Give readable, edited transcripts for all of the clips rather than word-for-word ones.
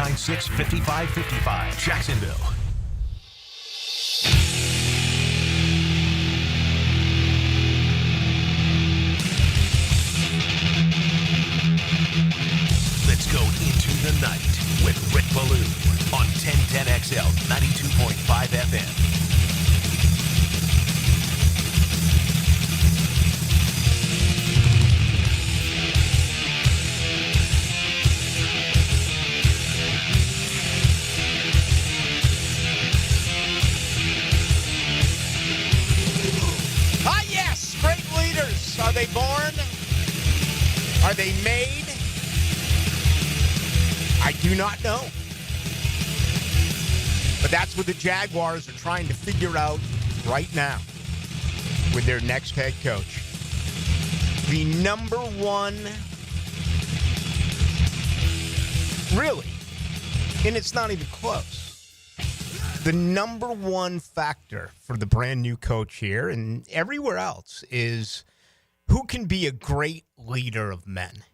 896-5555, Jacksonville. Let's go into the night with Rick Ballou on 1010XL 92.5 FM. Yes, great leaders. Are they born? Are they made? I do not know. But that's what the Jaguars are trying to figure out right now with their next head coach. The number one, really, and it's not even close, the number one factor for the brand new coach here and everywhere else is who can be a great leader of men.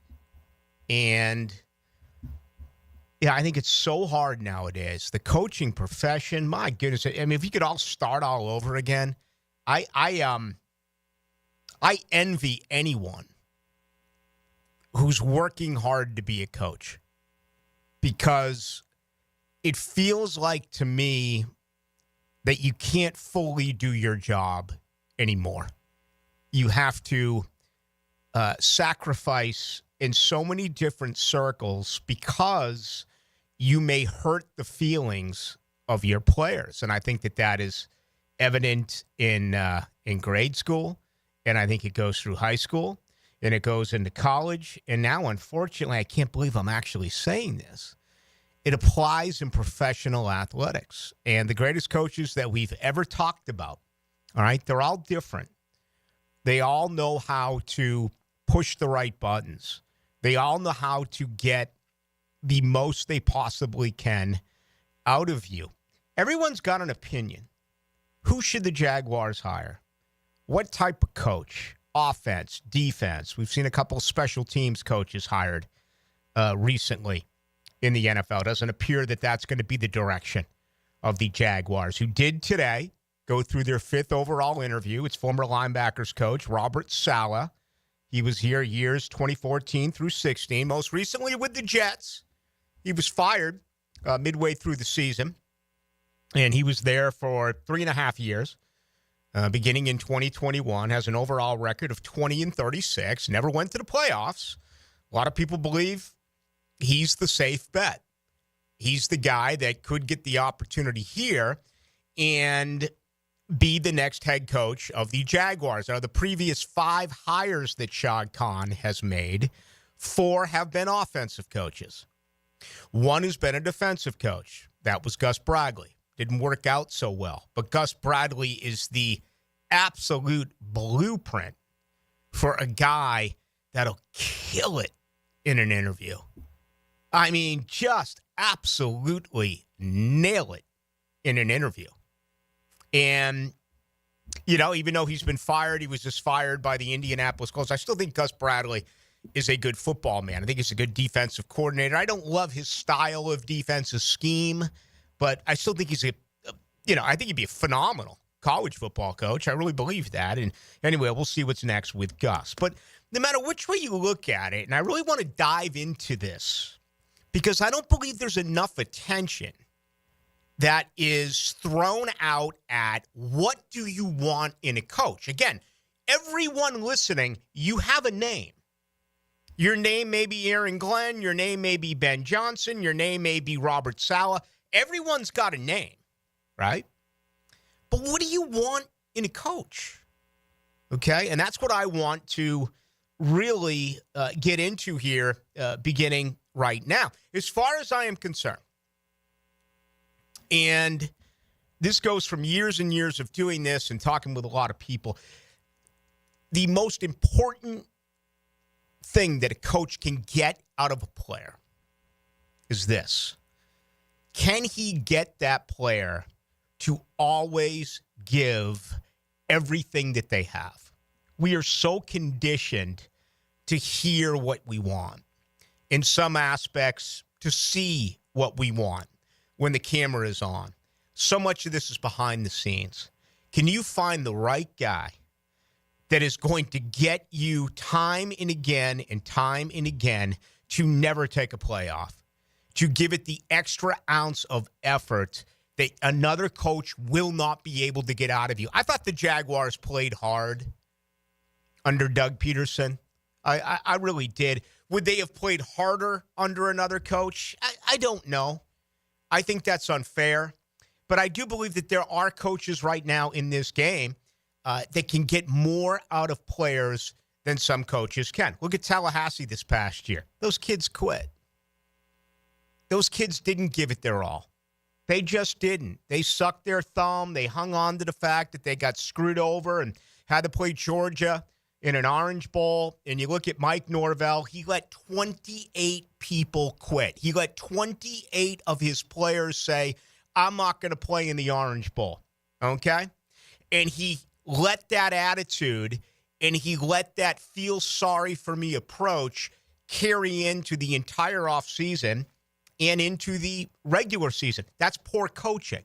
And yeah, I think it's so hard nowadays. The coaching profession, my goodness. I mean, if you could all start all over again, I envy anyone who's working hard to be a coach, because it feels like to me that you can't fully do your job anymore. You have to sacrifice in so many different circles because you may hurt the feelings of your players. And I think that is evident in grade school, and I think it goes through high school, and it goes into college. And now, unfortunately, I can't believe I'm actually saying this, it applies in professional athletics. And the greatest coaches that we've ever talked about, all right, they're all different. They all know how to push the right buttons. They all know how to get the most they possibly can out of you. Everyone's got an opinion. Who should the Jaguars hire? What type of coach? Offense, defense. We've seen a couple of special teams coaches hired recently in the NFL. It doesn't appear that that's going to be the direction of the Jaguars, who did today go through their 5th overall interview. It's former linebackers coach Robert Saleh. He was here years 2014 through 16, most recently with the Jets. He was fired midway through the season, and he was there for 3.5 years, beginning in 2021, has an overall record of 20-36, never went to the playoffs. A lot of people believe he's the safe bet. He's the guy that could get the opportunity here and be the next head coach of the Jaguars. Now, the previous 5 hires that Shad Khan has made, 4 have been offensive coaches. 1 has been a defensive coach. That was Gus Bradley. Didn't work out so well. But Gus Bradley is the absolute blueprint for a guy that'll kill it in an interview. I mean, just absolutely nail it in an interview. And, you know, even though he's been fired, he was just fired by the Indianapolis Colts, I still think Gus Bradley is a good football man. I think he's a good defensive coordinator. I don't love his style of defensive scheme, but I still think he's I think he'd be a phenomenal college football coach. I really believe that. And anyway, we'll see what's next with Gus. But no matter which way you look at it, and I really want to dive into this, because I don't believe there's enough attention that is thrown out at what do you want in a coach. Again, everyone listening, you have a name. Your name may be Aaron Glenn. Your name may be Ben Johnson. Your name may be Robert Saleh. Everyone's got a name, right? But what do you want in a coach? Okay, and that's what I want to really get into here beginning right now. As far as I am concerned, and this goes from years and years of doing this and talking with a lot of people, the most important thing that a coach can get out of a player is this. Can he get that player to always give everything that they have? We are so conditioned to hear what we want. In some aspects, to see what we want when the camera is on. So much of this is behind the scenes. Can you find the right guy that is going to get you time and again to never take a playoff, to give it the extra ounce of effort that another coach will not be able to get out of you? I thought the Jaguars played hard under Doug Peterson. I really did. Would they have played harder under another coach? I don't know. I think that's unfair. But I do believe that there are coaches right now in this game that can get more out of players than some coaches can. Look at Tallahassee this past year. Those kids quit. Those kids didn't give it their all. They just didn't. They sucked their thumb. They hung on to the fact that they got screwed over and had to play Georgia in an Orange Bowl. And you look at Mike Norvell, he let 28 people quit. He let 28 of his players say, I'm not going to play in the Orange Bowl, okay? And he let that attitude and he let that feel sorry for me approach carry into the entire offseason and into the regular season. That's poor coaching,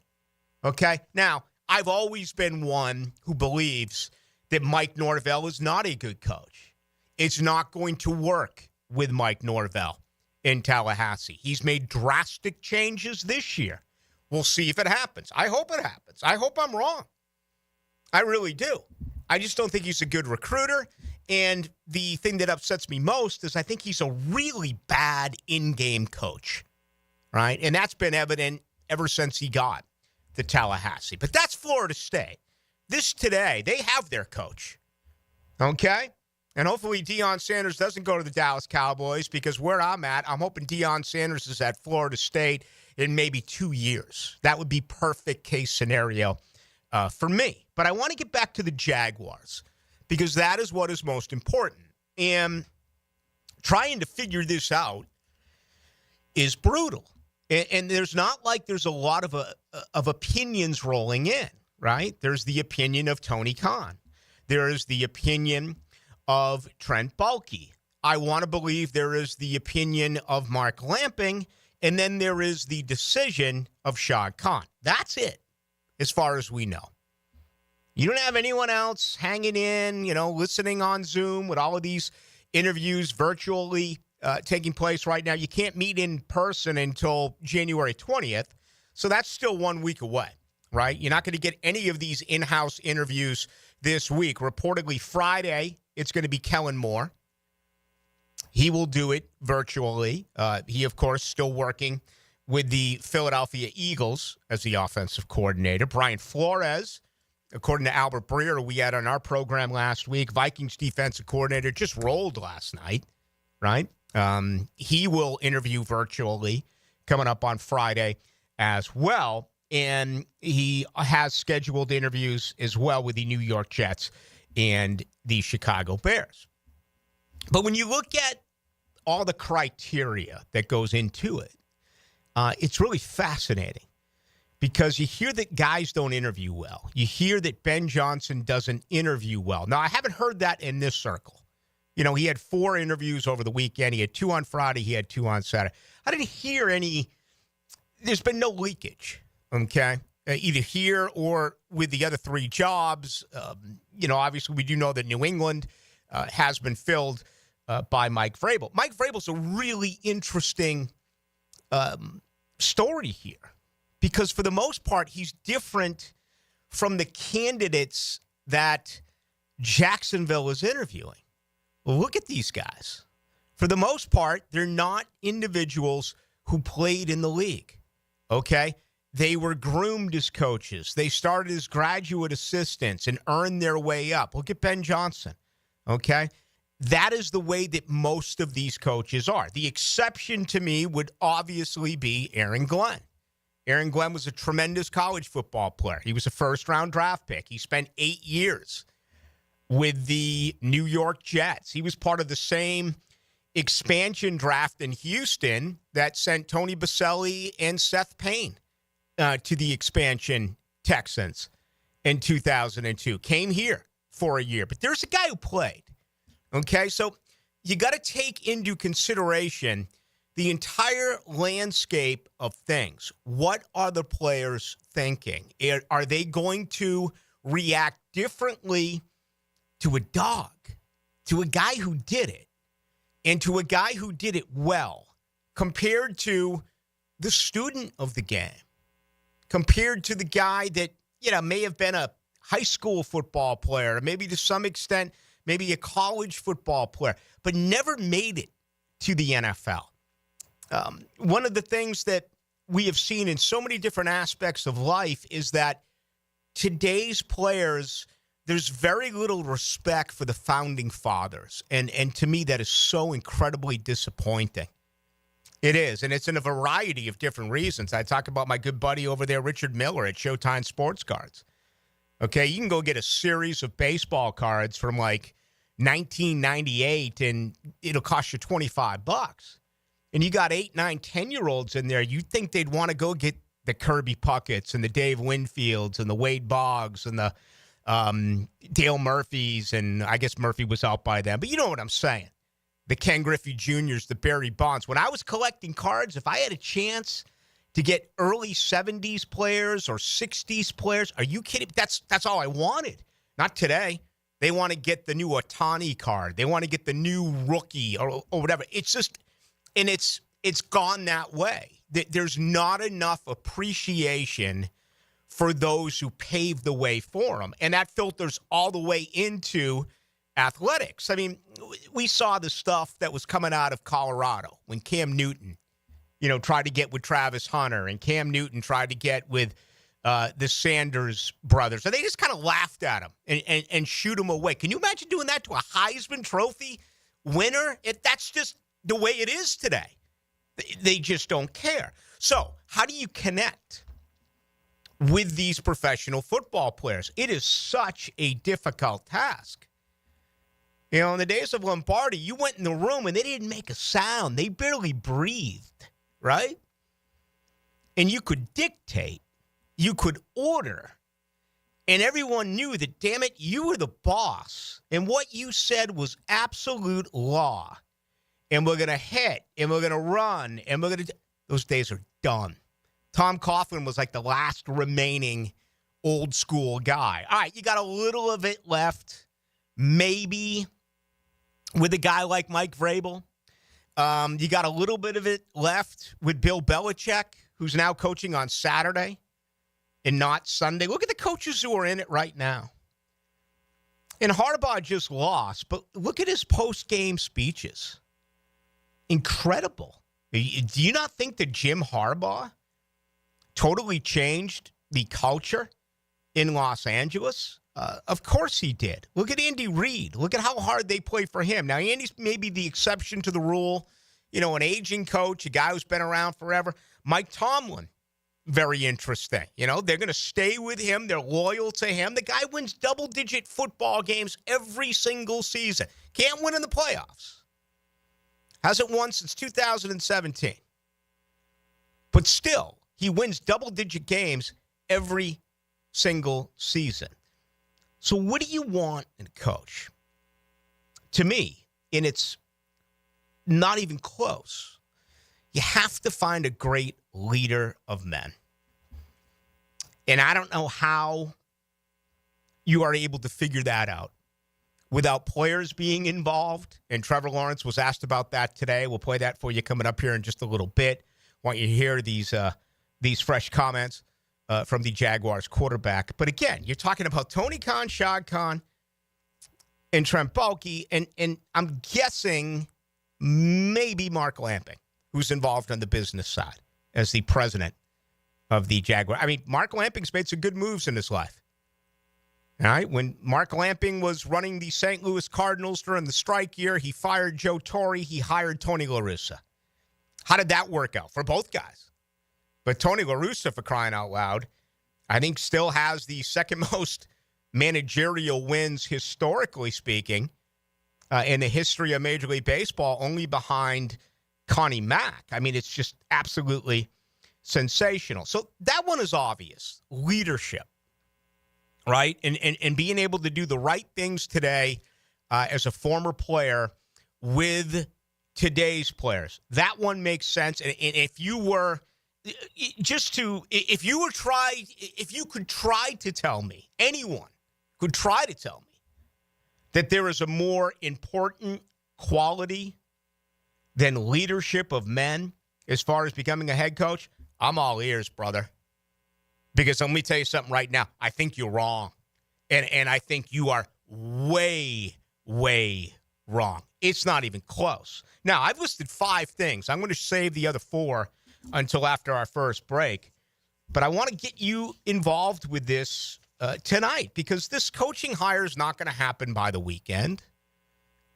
okay? Now, I've always been one who believes that Mike Norvell is not a good coach. It's not going to work with Mike Norvell in Tallahassee. He's made drastic changes this year. We'll see if it happens. I hope it happens. I hope I'm wrong. I really do. I just don't think he's a good recruiter. And the thing that upsets me most is I think he's a really bad in-game coach, right? And that's been evident ever since he got to Tallahassee. But that's Florida State. This today, they have their coach, okay? And hopefully Deion Sanders doesn't go to the Dallas Cowboys, because where I'm at, I'm hoping Deion Sanders is at Florida State in maybe 2 years. That would be perfect case scenario for me. But I want to get back to the Jaguars, because that is what is most important. And trying to figure this out is brutal. And there's not like there's a lot of opinions rolling in, right? There's the opinion of Tony Khan. There is the opinion of Trent Baalke. I want to believe there is the opinion of Mark Lamping. And then there is the decision of Shad Khan. That's it, as far as we know. You don't have anyone else hanging in, listening on Zoom with all of these interviews virtually taking place right now. You can't meet in person until January 20th. So that's still 1 week away, right? You're not going to get any of these in-house interviews this week. Reportedly Friday, it's going to be Kellen Moore. He will do it virtually. He, of course, still working with the Philadelphia Eagles as the offensive coordinator. Brian Flores, according to Albert Breer, we had on our program last week, Vikings defensive coordinator, just rolled last night, right? He will interview virtually coming up on Friday as well. And he has scheduled interviews as well with the New York Jets and the Chicago Bears. But when you look at all the criteria that goes into it, it's really fascinating, because you hear that guys don't interview well. You hear that Ben Johnson doesn't interview well. Now, I haven't heard that in this circle. He had 4 interviews over the weekend. He had 2 on Friday. He had 2 on Saturday. I didn't hear any. There's been no leakage, okay, either here or with the other 3 jobs. Obviously, we do know that New England has been filled by Mike Vrabel. Mike Vrabel's a really interesting story here, because for the most part, he's different from the candidates that Jacksonville is interviewing. Well, look at these guys. For the most part, they're not individuals who played in the league, okay? They were groomed as coaches. They started as graduate assistants and earned their way up. Look at Ben Johnson, okay? That is the way that most of these coaches are. The exception to me would obviously be Aaron Glenn. Aaron Glenn was a tremendous college football player. He was a first-round draft pick. He spent 8 years with the New York Jets. He was part of the same expansion draft in Houston that sent Tony Baselli and Seth Payne to the expansion Texans in 2002. Came here for a year. But there's a guy who played. Okay, so you got to take into consideration the entire landscape of things. What are the players thinking? Are they going to react differently to a dog, to a guy who did it, and to a guy who did it well, compared to the student of the game, compared to the guy that, may have been a high school football player, or maybe to some extent, maybe a college football player, but never made it to the NFL? One of the things that we have seen in so many different aspects of life is that today's players, there's very little respect for the founding fathers. And to me, that is so incredibly disappointing. It is, and it's in a variety of different reasons. I talk about my good buddy over there, Richard Miller at Showtime Sports Cards. Okay, you can go get a series of baseball cards from like 1998, and it'll cost you $25. And you got 8, 9, 10-year-olds in there. You think they'd want to go get the Kirby Pucketts and the Dave Winfields and the Wade Boggs and the Dale Murphys, and I guess Murphy was out by then. But you know what I'm saying. The Ken Griffey Jr.'s, the Barry Bonds. When I was collecting cards, if I had a chance to get early 70s players or 60s players, are you kidding? That's all I wanted. Not today. They want to get the new Ohtani card. They want to get the new rookie or whatever. It's just, and it's gone that way. There's not enough appreciation for those who paved the way for them. And that filters all the way into athletics. I mean, we saw the stuff that was coming out of Colorado when Cam Newton, tried to get with Travis Hunter, and Cam Newton tried to get with the Sanders brothers. And they just kind of laughed at him and shoot him away. Can you imagine doing that to a Heisman Trophy winner? That's just the way it is today. They just don't care. So how do you connect with these professional football players? It is such a difficult task. In the days of Lombardi, you went in the room and they didn't make a sound. They barely breathed, right? And you could dictate. You could order. And everyone knew that, damn it, you were the boss. And what you said was absolute law. And we're going to hit, and we're going to run, and we're going to... Those days are done. Tom Coughlin was like the last remaining old school guy. All right, you got a little of it left, maybe with a guy like Mike Vrabel. You got a little bit of it left with Bill Belichick, who's now coaching on Saturday and not Sunday. Look at the coaches who are in it right now. And Harbaugh just lost, but look at his post-game speeches. Incredible. Do you not think that Jim Harbaugh totally changed the culture in Los Angeles? Of course he did. Look at Andy Reid. Look at how hard they play for him. Now, Andy's maybe the exception to the rule. An aging coach, a guy who's been around forever. Mike Tomlin, very interesting. They're going to stay with him. They're loyal to him. The guy wins double-digit football games every single season. Can't win in the playoffs. Hasn't won since 2017. But still, he wins double-digit games every single season. So what do you want in a coach? To me, and it's not even close, you have to find a great leader of men. And I don't know how you are able to figure that out without players being involved. And Trevor Lawrence was asked about that today. We'll play that for you coming up here in just a little bit. Want you to hear these fresh comments from the Jaguars quarterback. But again, you're talking about Tony Khan, Shad Khan, and Trent Baalke, and I'm guessing maybe Mark Lamping, who's involved on the business side as the president of the Jaguars. I mean, Mark Lamping's made some good moves in his life. All right, when Mark Lamping was running the St. Louis Cardinals during the strike year, he fired Joe Torre. He hired Tony La Russa. How did that work out for both guys? But Tony La Russa, for crying out loud, I think still has the second most managerial wins, historically speaking, in the history of Major League Baseball, only behind Connie Mack. I mean, it's just absolutely sensational. So that one is obvious. Leadership. Right? And being able to do the right things today as a former player with today's players. That one makes sense. And if you were if you could try to tell me, anyone could try to tell me that there is a more important quality than leadership of men as far as becoming a head coach, I'm all ears, brother. Because let me tell you something right now. I think you're wrong. And I think you are way, way wrong. It's not even close. Now, I've listed 5 things. I'm going to save the other 4 until after our first break. But I want to get you involved with this tonight because this coaching hire is not going to happen by the weekend,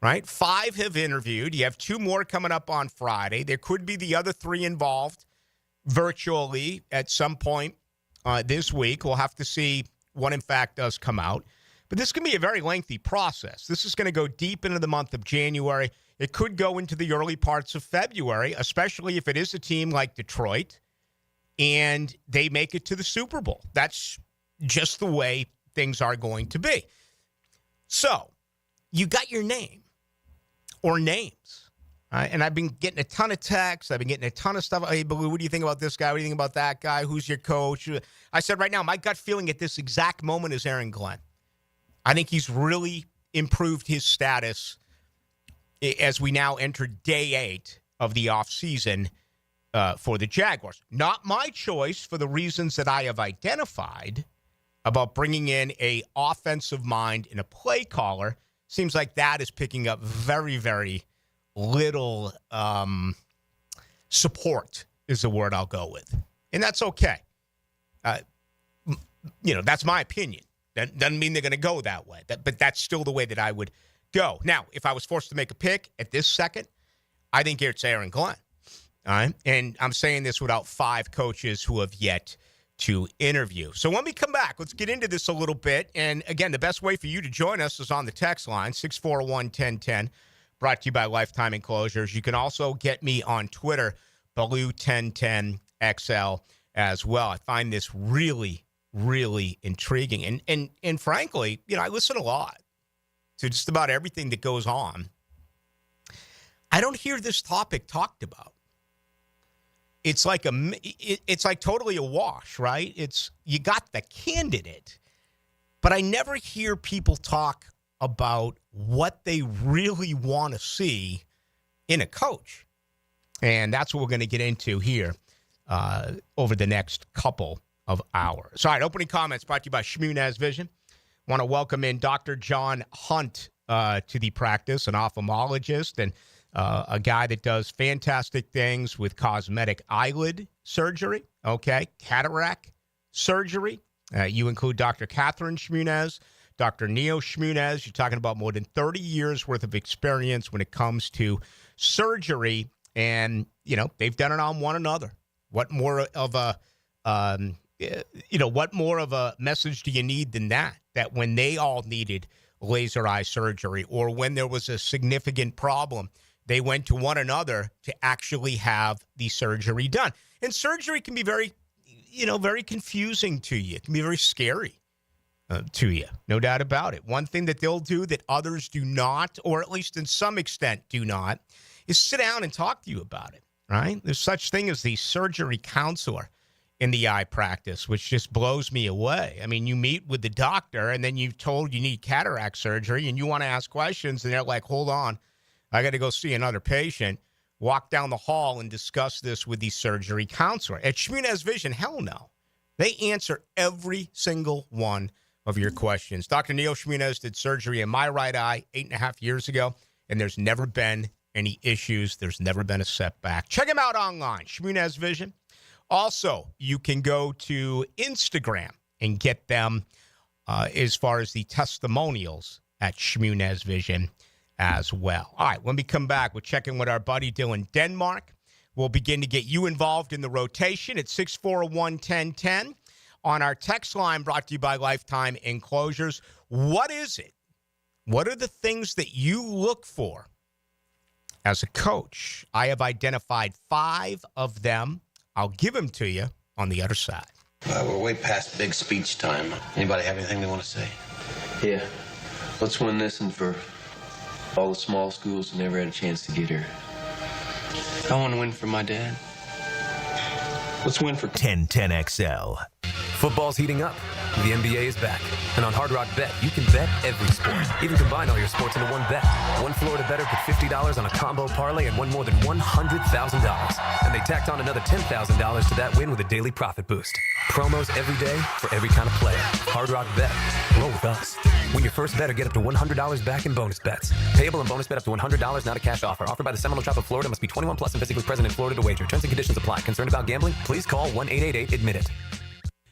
right? 5 have interviewed. You have 2 more coming up on Friday. There could be the other 3 involved virtually at some point this week. We'll have to see what, in fact, does come out. But this can be a very lengthy process. This is going to go deep into the month of January. It could go into the early parts of February, especially if it is a team like Detroit and they make it to the Super Bowl. That's just the way things are going to be. So you got your name or names. And I've been getting a ton of texts. I've been getting a ton of stuff. Hey, Ballou, what do you think about this guy? What do you think about that guy? Who's your coach? I said right now, my gut feeling at this exact moment is Aaron Glenn. I think he's really improved his status as we now enter day 8 of the offseason for the Jaguars. Not my choice for the reasons that I have identified about bringing in a offensive mind and a play caller. Seems like that is picking up very, very little support is the word I'll go with. And that's okay. That's my opinion. That doesn't mean they're going to go that way. But that's still the way that I would go. Now, if I was forced to make a pick at this second, I think it's Aaron Glenn. All right? And I'm saying this without 5 coaches who have yet to interview. So when we come back, let's get into this a little bit. And again, the best way for you to join us is on the text line, 641-1010, brought to you by Lifetime Enclosures. You can also get me on Twitter, Ballou1010XL as well. I find this really, really intriguing. And frankly, I listen a lot to just about everything that goes on. I don't hear this topic talked about. It's like it's like totally a wash, right? You got the candidate, but I never hear people talk about what they really want to see in a coach. And that's what we're going to get into here over the next couple of hours. All right, opening comments brought to you by Shmunez Vision. Want to welcome in Dr. John Hunt to the practice, an ophthalmologist and a guy that does fantastic things with cosmetic eyelid surgery, cataract surgery. You include Dr. Catherine Shmunez, Dr. Neo Shmunez. You're talking about more than 30 years worth of experience when it comes to surgery. And, they've done it on one another. What more of a message do you need than that? That when they all needed laser eye surgery or when there was a significant problem, they went to one another to actually have the surgery done. And surgery can be very, very confusing to you. It can be very scary to you, no doubt about it. One thing that they'll do that others do not, or at least in some extent do not, is sit down and talk to you about it, right? There's such thing as the surgery counselor in the eye practice, which just blows me away. I mean, you meet with the doctor and then you're told you need cataract surgery and you want to ask questions and they're like, hold on, I got to go see another patient, walk down the hall and discuss this with the surgery counselor. At Shmunez Vision, hell no. They answer every single one of your questions. Dr. Neil Shmunez did surgery in my right eye 8.5 years ago, and there's never been any issues. There's never been a setback. Check him out online, Shmunez Vision. Also, you can go to Instagram and get them as far as the testimonials at Shmunez Vision as well. All right, when we come back, we're checking with our buddy Dylan Denmark. We'll begin to get you involved in the rotation at 641-1010 on our text line brought to you by Lifetime Enclosures. What is it? What are the things that you look for as a coach? I have identified 5 of them. I'll give them to you on the other side. We're way past big speech time. Anybody have anything they want to say? Yeah. Let's win this and for all the small schools who never had a chance to get here. I want to win for my dad. Let's win for 1010XL. Football's heating up. The NBA is back. And on Hard Rock Bet, you can bet every sport. Even combine all your sports into one bet. One Florida bettor put $50 on a combo parlay and won more than $100,000. And they tacked on another $10,000 to that win with a daily profit boost. Promos every day for every kind of player. Hard Rock Bet. Roll with us. Win your first bet or get up to $100 back in bonus bets. Payable and bonus bet up to $100, not a cash offer. Offered by the Seminole Tribe of Florida. Must be 21 plus and physically present in Florida to wager. Terms and conditions apply. Concerned about gambling? Please call 1-888-ADMIT-IT.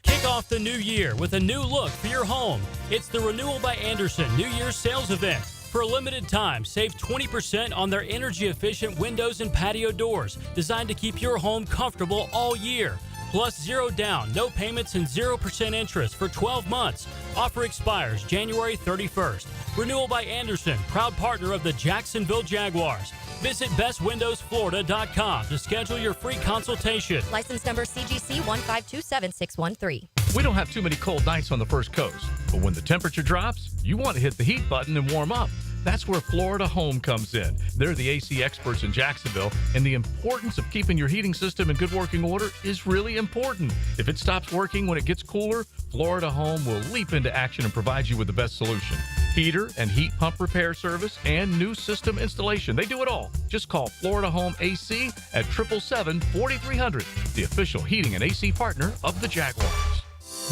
Kick off the new year with a new look for your home. It's the Renewal by Andersen New Year's sales event. For a limited time, save 20% on their energy-efficient windows and patio doors, designed to keep your home comfortable all year. Plus 0 down, no payments, and 0% interest for 12 months. Offer expires January 31st. Renewal by Andersen, proud partner of the Jacksonville Jaguars. Visit bestwindowsflorida.com to schedule your free consultation. License number CGC 1527613. We don't have too many cold nights on the First Coast, but when the temperature drops, you want to hit the heat button and warm up. That's where Florida Home comes in. They're the AC experts in Jacksonville, and the importance of keeping your heating system in good working order is really important. If it stops working when it gets cooler, Florida Home will leap into action and provide you with the best solution. Heater and heat pump repair service and new system installation. They do it all. Just call Florida Home AC at 777-4300, the official heating and AC partner of the Jaguars.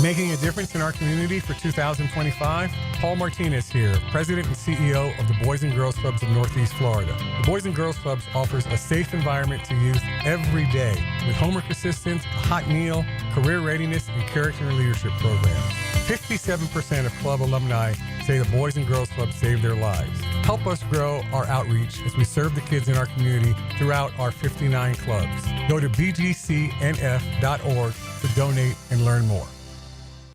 Making a difference in our community for 2025? Paul Martinez here, President and CEO of the Boys and Girls Clubs of Northeast Florida. The Boys and Girls Clubs offers a safe environment to youth every day with homework assistance, a hot meal, career readiness, and character and leadership programs. 57% of club alumni say the Boys and Girls Club saved their lives. Help us grow our outreach as we serve the kids in our community throughout our 59 clubs. Go to bgcnf.org to donate and learn more.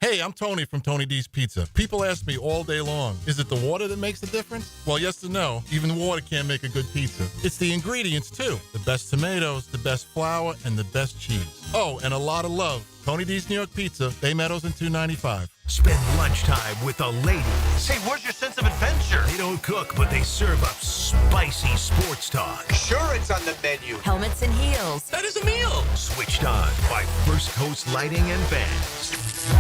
Hey, I'm Tony from Tony D's Pizza. People ask me all day long, is it the water that makes the difference? Well, yes and no. Even water can't make a good pizza. It's the ingredients, too. The best tomatoes, the best flour, and the best cheese. Oh, and a lot of love. Tony D's New York Pizza, Bay Meadows and 295. Spend lunchtime with the ladies. Hey, where's your sense of adventure? They don't cook, but they serve up spicy sports talk. Sure, it's on the menu. Helmets and heels. That is a meal. Switched on by First Coast Lighting and Fans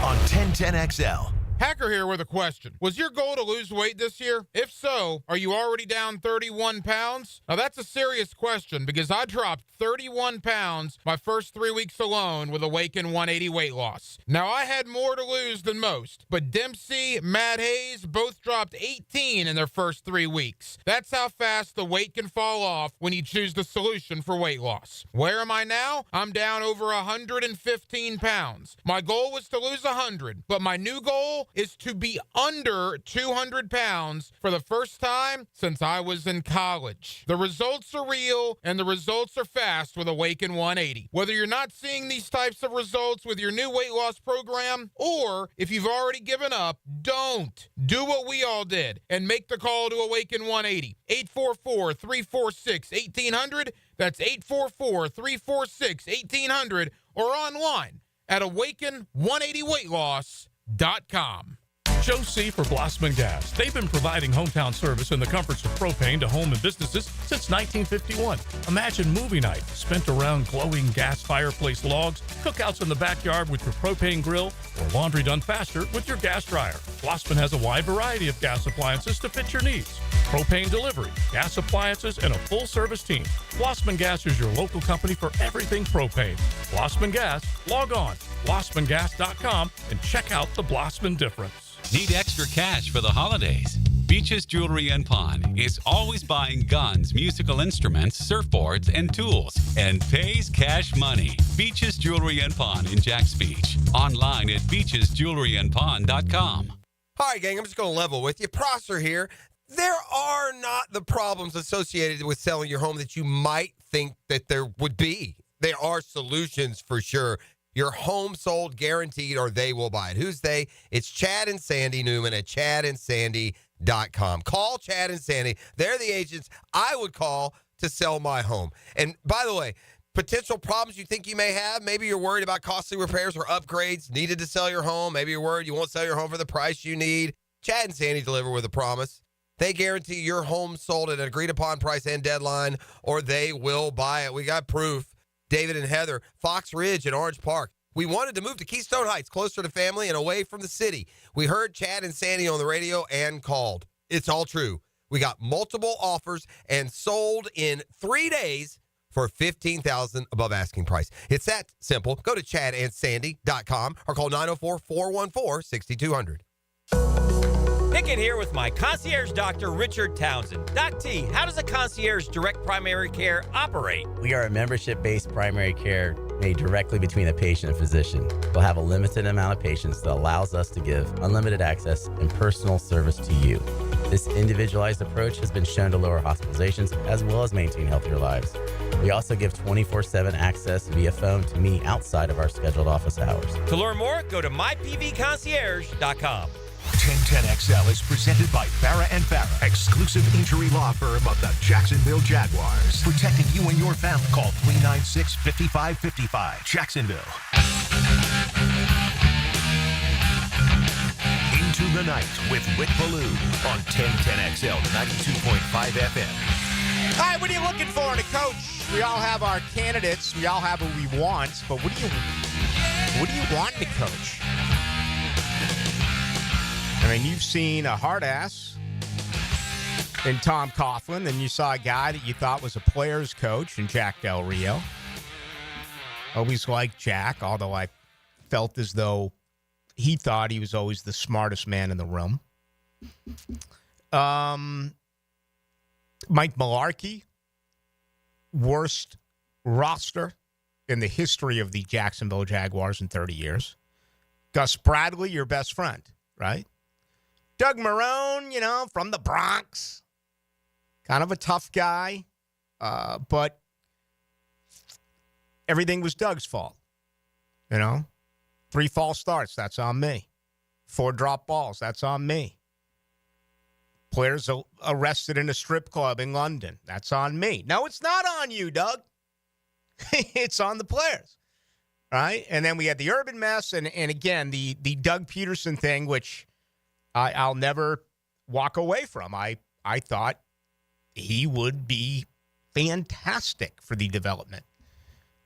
on 1010XL. Hacker here with a question. Was your goal to lose weight this year? If so, are you already down 31 pounds? Now, that's a serious question because I dropped 31 pounds my first 3 weeks alone with Awaken 180 weight loss. Now, I had more to lose than most, but Dempsey, Matt Hayes both dropped 18 in their first 3 weeks. That's how fast the weight can fall off when you choose the solution for weight loss. Where am I now? I'm down over 115 pounds. My goal was to lose 100, but my new goal is to be under 200 pounds for the first time since I was in college. The results are real and the results are fast with Awaken 180. Whether you're not seeing these types of results with your new weight loss program or if you've already given up, don't. Do what we all did and make the call to Awaken 180. 844-346-1800. That's 844-346-1800 or online at awaken180weightloss.com. Joe C. for Blossman Gas. They've been providing hometown service and the comforts of propane to home and businesses since 1951. Imagine movie night spent around glowing gas fireplace logs, cookouts in the backyard with your propane grill, or laundry done faster with your gas dryer. Blossman has a wide variety of gas appliances to fit your needs. Propane delivery, gas appliances, and a full-service team. Blossman Gas is your local company for everything propane. Blossman Gas, log on, blossmangas.com, and check out the Blossman difference. Need extra cash for the holidays? Beaches Jewelry and Pawn is always buying guns, musical instruments, surfboards, and tools, and pays cash money. Beaches Jewelry and Pawn in Jacks Beach. Online at beachesjewelryandpawn.com. All right, gang, I'm just going to level with you. Prosser here. There are not the problems associated with selling your home that you might think that there would be. There are solutions for sure. Your home sold guaranteed or they will buy it. Who's they? It's Chad and Sandy Newman at chadandsandy.com. Call Chad and Sandy. They're the agents I would call to sell my home. And by the way, potential problems you think you may have, maybe you're worried about costly repairs or upgrades needed to sell your home. Maybe you're worried you won't sell your home for the price you need. Chad and Sandy deliver with a promise. They guarantee your home sold at an agreed-upon price and deadline, or they will buy it. We got proof. David and Heather, Fox Ridge and Orange Park. We wanted to move to Keystone Heights, closer to family and away from the city. We heard Chad and Sandy on the radio and called. It's all true. We got multiple offers and sold in 3 days for $15,000 above asking price. It's that simple. Go to chadandsandy.com or call 904-414-6200. Nick in here with my concierge doctor, Richard Townsend. Doc T, how does a concierge direct primary care operate? We are a membership-based primary care made directly between a patient and physician. We'll have a limited amount of patients that allows us to give unlimited access and personal service to you. This individualized approach has been shown to lower hospitalizations as well as maintain healthier lives. We also give 24/7 access via phone to me outside of our scheduled office hours. To learn more, go to mypvconcierge.com. 1010XL is presented by Farah & Farah, exclusive injury law firm of the Jacksonville Jaguars. Protecting you and your family. Call 396-5555. Jacksonville. Into the Night with Rick Ballou on 1010XL 92.5 FM. All right, what are you looking for in a coach? We all have our candidates. We all have what we want, but what do you want in a coach? I mean, you've seen a hard ass in Tom Coughlin, and you saw a guy that you thought was a player's coach in Jack Del Rio. Always liked Jack, although I felt as though he thought he was always the smartest man in the room. Mike Mularkey, worst roster in the history of the Jacksonville Jaguars in 30 years. Gus Bradley, your best friend, right? Doug Marrone, from the Bronx. Kind of a tough guy, but everything was Doug's fault. 3 false starts, that's on me. 4 drop balls, that's on me. Players arrested in a strip club in London, that's on me. No, it's not on you, Doug. It's on the players, right? And then we had the Urban mess, and again, the Doug Peterson thing, which I'll never walk away from. I thought he would be fantastic for the development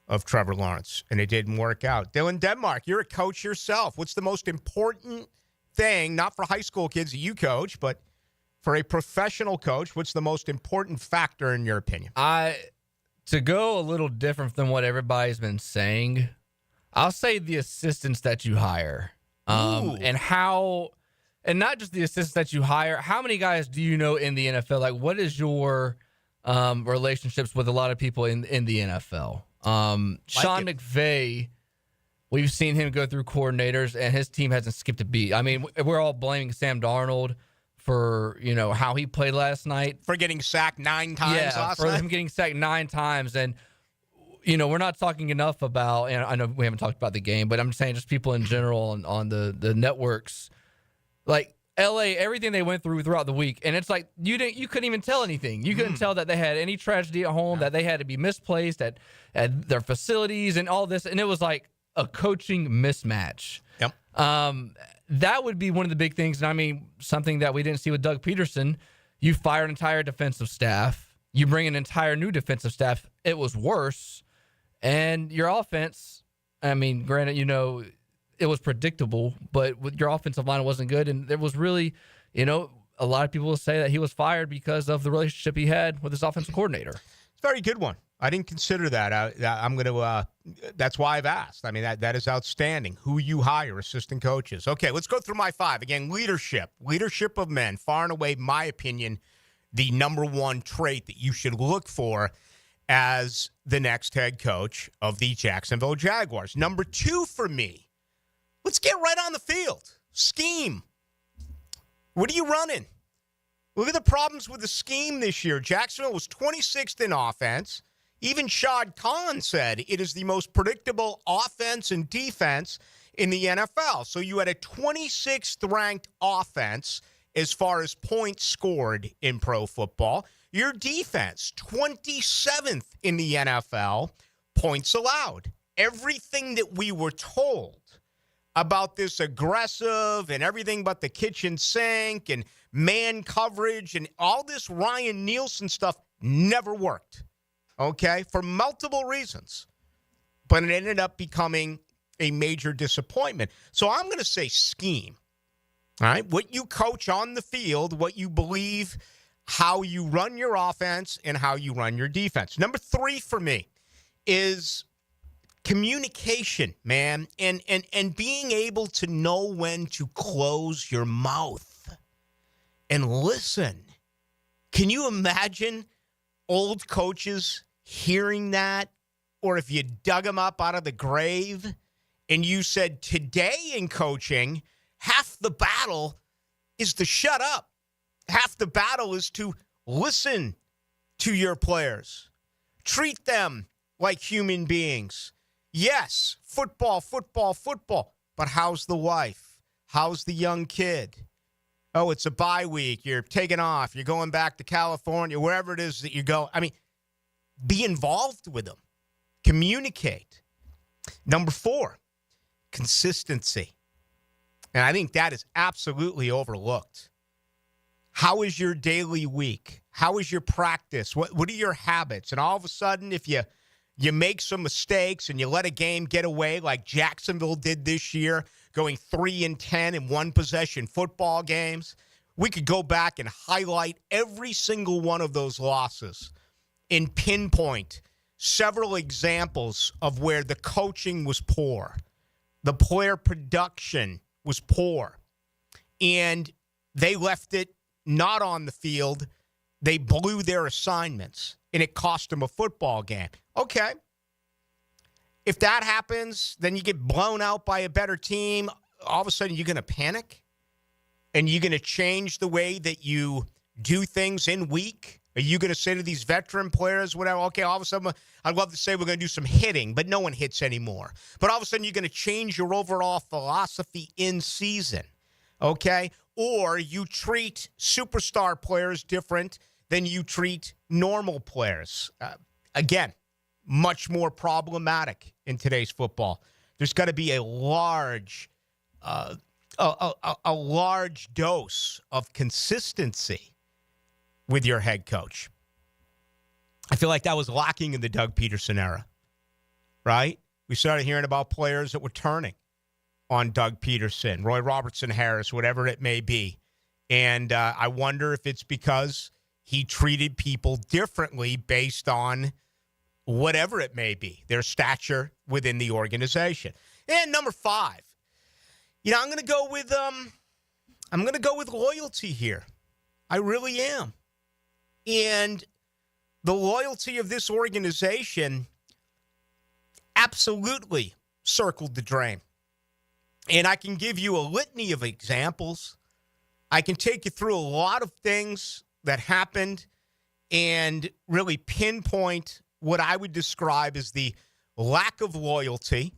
of Trevor Lawrence, and it didn't work out. Dylan Denmark, you're a coach yourself. What's the most important thing, not for high school kids that you coach, but for a professional coach, what's the most important factor in your opinion? To go a little different than what everybody's been saying, I'll say the assistants that you hire. And not just the assistants that you hire. How many guys do you know in the NFL? Like, what is your relationships with a lot of people in the NFL? Sean McVay, we've seen him go through coordinators, and his team hasn't skipped a beat. I mean, we're all blaming Sam Darnold for, how he played last night. For getting sacked 9 times last night? For him getting sacked 9 times. And, we're not talking enough about, and I know we haven't talked about the game, but I'm saying just people in general on the networks. Like LA, everything they went through throughout the week, and it's like you couldn't even tell anything. You couldn't tell that they had any tragedy at home, that they had to be misplaced at their facilities and all this, and it was like a coaching mismatch. Yep. That would be one of the big things, and I mean something that we didn't see with Doug Peterson. You fire an entire defensive staff, you bring an entire new defensive staff. It was worse, and your offense. I mean, granted, it was predictable, but with your offensive line wasn't good. And there was really, a lot of people will say that he was fired because of the relationship he had with his offensive coordinator. It's a very good one. I didn't consider that. I'm going to, that's why I've asked. I mean, that is outstanding. Who you hire, assistant coaches. Okay, let's go through my 5. Again, leadership of men, far and away, my opinion, the number one trait that you should look for as the next head coach of the Jacksonville Jaguars. Number 2 for me, let's get right on the field. Scheme. What are you running? Look at the problems with the scheme this year. Jacksonville was 26th in offense. Even Shad Khan said it is the most predictable offense and defense in the NFL. So you had a 26th ranked offense as far as points scored in pro football. Your defense, 27th in the NFL, points allowed. Everything that we were told about this aggressive and everything but the kitchen sink and man coverage and all this Ryan Nielsen stuff never worked, okay, for multiple reasons. But it ended up becoming a major disappointment. So I'm going to say scheme, all right? What you coach on the field, what you believe, how you run your offense, and how you run your defense. Number 3 for me is communication, man, and being able to know when to close your mouth and listen. Can you imagine old coaches hearing that? Or if you dug them up out of the grave and you said, today in coaching, half the battle is to shut up. Half the battle is to listen to your players. Treat them like human beings. Yes, football. But how's the wife? How's the young kid? Oh, it's a bye week. You're taking off. You're going back to California, wherever it is that you go. I mean, be involved with them. Communicate. Number 4, consistency. And I think that is absolutely overlooked. How is your daily week? How is your practice? What are your habits? And all of a sudden, if you make some mistakes and you let a game get away like Jacksonville did this year, going 3-10 in one-possession football games, we could go back and highlight every single one of those losses and pinpoint several examples of where the coaching was poor, the player production was poor, and they left it not on the field. They blew their assignments, and it cost them a football game. Okay. If that happens, then you get blown out by a better team. All of a sudden, you're going to panic, and you're going to change the way that you do things in week. Are you going to say to these veteran players, whatever, okay, all of a sudden, I'd love to say we're going to do some hitting, but no one hits anymore. But all of a sudden, you're going to change your overall philosophy in season, okay? Or you treat superstar players different than you treat normal players. Again, much more problematic in today's football. There's got to be a large dose of consistency with your head coach. I feel like that was lacking in the Doug Peterson era, right? We started hearing about players that were turning on Doug Peterson, Roy Robertson Harris, whatever it may be. And I wonder if it's because he treated people differently based on whatever it may be, their stature within the organization. And number 5, I'm going to go with loyalty here. I really am. And the loyalty of this organization absolutely circled the drain. And I can give you a litany of examples. I can take you through a lot of things that happened and really pinpoint what I would describe as the lack of loyalty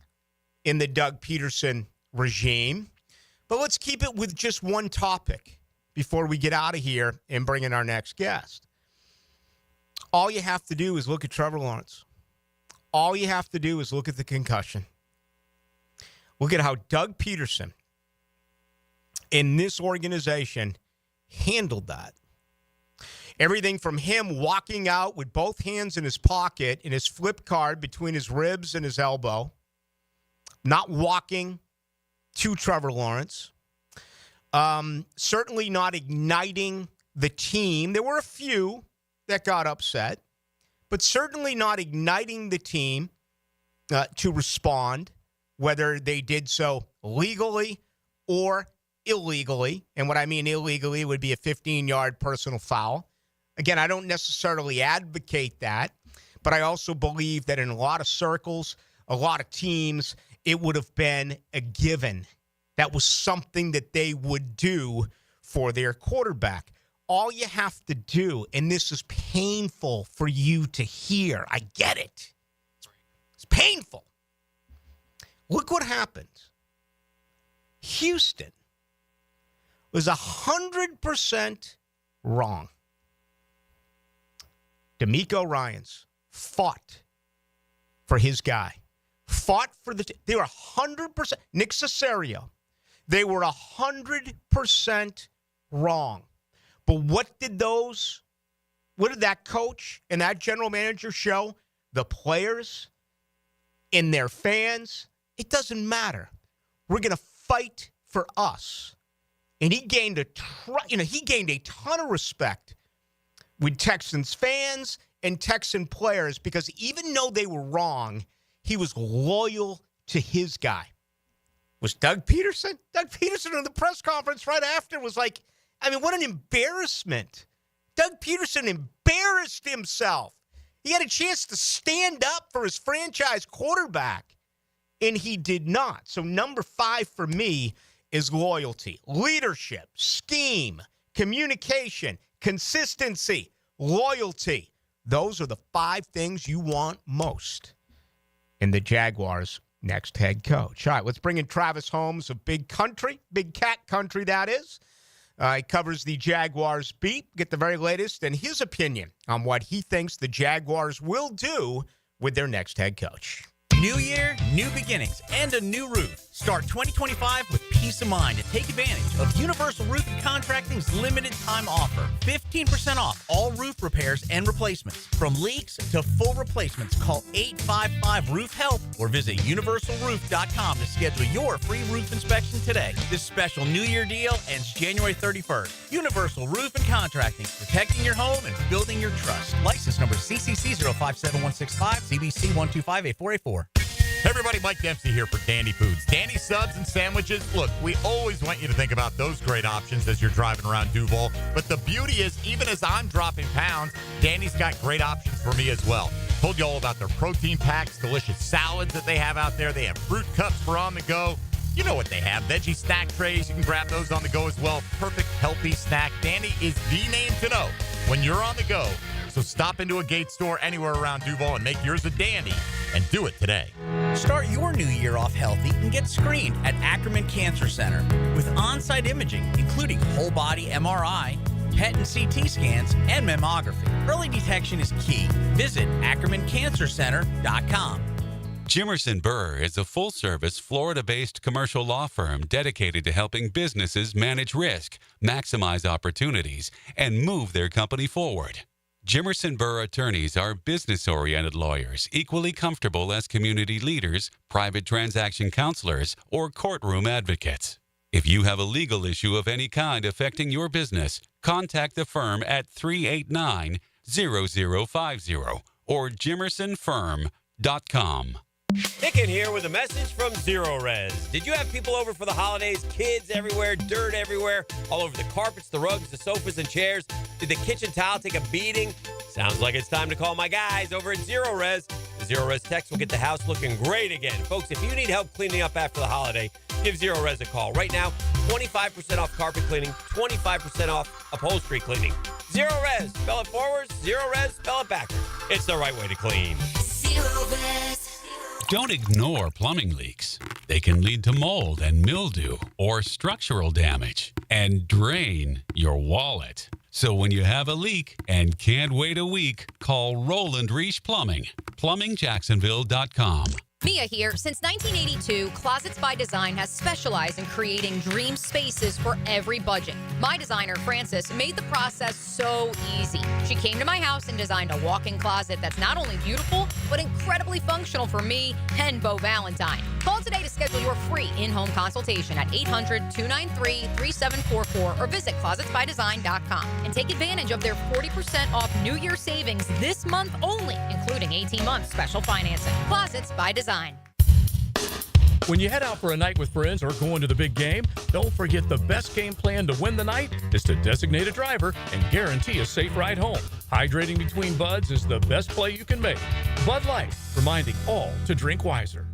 in the Doug Peterson regime. But let's keep it with just one topic before we get out of here and bring in our next guest. All you have to do is look at Trevor Lawrence. All you have to do is look at the concussion. Look at how Doug Peterson in this organization handled that. Everything from him walking out with both hands in his pocket and his flip card between his ribs and his elbow, not walking to Trevor Lawrence, certainly not igniting the team. There were a few that got upset, but certainly not igniting the team to respond, whether they did so legally or illegally. And what I mean illegally would be a 15-yard personal foul. Again, I don't necessarily advocate that, but I also believe that in a lot of circles, a lot of teams, it would have been a given. That was something that they would do for their quarterback. All you have to do, and this is painful for you to hear, I get it. It's painful. Look what happened. Houston was 100% wrong. DeMeco Ryans fought for his guy. Fought for they were 100%. Nick Caserio. They were 100% wrong. But what did that coach and that general manager show the players and their fans? It doesn't matter. We're going to fight for us. And he gained a ton of respect with Texans fans and Texan players because even though they were wrong, he was loyal to his guy. Was Doug Peterson? Doug Peterson in the press conference right after was like, what an embarrassment. Doug Peterson embarrassed himself. He had a chance to stand up for his franchise quarterback, and he did not. So number 5 for me is loyalty, leadership, scheme, communication, consistency, loyalty. Those are the 5 things you want most in the Jaguars' next head coach. All right, let's bring in Travis Holmes of Big Cat Country, that is. He covers the Jaguars beat. Get the very latest and his opinion on what he thinks the Jaguars will do with their next head coach. New year, new beginnings, and a new roof. Start 2025 with peace of mind and take advantage of Universal Roof and Contracting's limited time offer. 15% off all roof repairs and replacements. From leaks to full replacements, call 855-ROOF-HELP or visit universalroof.com to schedule your free roof inspection today. This special New Year deal ends January 31st. Universal Roof and Contracting, protecting your home and building your trust. License number CCC 057165, CBC 1258484. Hey everybody, Mike Dempsey here for Dandy Foods. Dandy subs and sandwiches. Look, we always want you to think about those great options as you're driving around Duval. But the beauty is, even as I'm dropping pounds, Dandy's got great options for me as well. Told you all about their protein packs, delicious salads that they have out there. They have fruit cups for on the go. You know what they have. Veggie snack trays. You can grab those on the go as well. Perfect, healthy snack. Dandy is the name to know when you're on the go. So stop into a Gate store anywhere around Duval and make yours a dandy, and do it today. Start your new year off healthy and get screened at Ackerman Cancer Center with on-site imaging, including whole body MRI, PET and CT scans, and mammography. Early detection is key. Visit AckermanCancerCenter.com. Jimerson Burr is a full-service, Florida-based commercial law firm dedicated to helping businesses manage risk, maximize opportunities, and move their company forward. Jimerson Burr attorneys are business-oriented lawyers, equally comfortable as community leaders, private transaction counselors, or courtroom advocates. If you have a legal issue of any kind affecting your business, contact the firm at 389-0050 or jimersonfirm.com. Nick in here with a message from Zero Res. Did you have people over for the holidays? Kids everywhere, dirt everywhere, all over the carpets, the rugs, the sofas, and chairs. Did the kitchen towel take a beating? Sounds like it's time to call my guys over at Zero Res. The Zero Res techs will get the house looking great again. Folks, if you need help cleaning up after the holiday, give Zero Res a call. Right now, 25% off carpet cleaning, 25% off upholstery cleaning. Zero Res. Spell it forwards. Zero Res. Spell it backwards. It's the right way to clean. Zero Res. Don't ignore plumbing leaks. They can lead to mold and mildew or structural damage and drain your wallet. So when you have a leak and can't wait a week, call Roland Reich Plumbing, plumbingjacksonville.com. Mia here. Since 1982, Closets by Design has specialized in creating dream spaces for every budget. My designer, Frances, made the process so easy. She came to my house and designed a walk-in closet that's not only beautiful, but incredibly functional for me and Beau Valentine. Call today to schedule your free in-home consultation at 800-293-3744 or visit closetsbydesign.com and take advantage of their 40% off New Year savings this month only, including 18-month special financing. Closets by Design. When you head out for a night with friends or going to the big game, don't forget the best game plan to win the night is to designate a driver and guarantee a safe ride home. Hydrating between buds is the best play you can make. Bud Light, reminding all to drink wiser.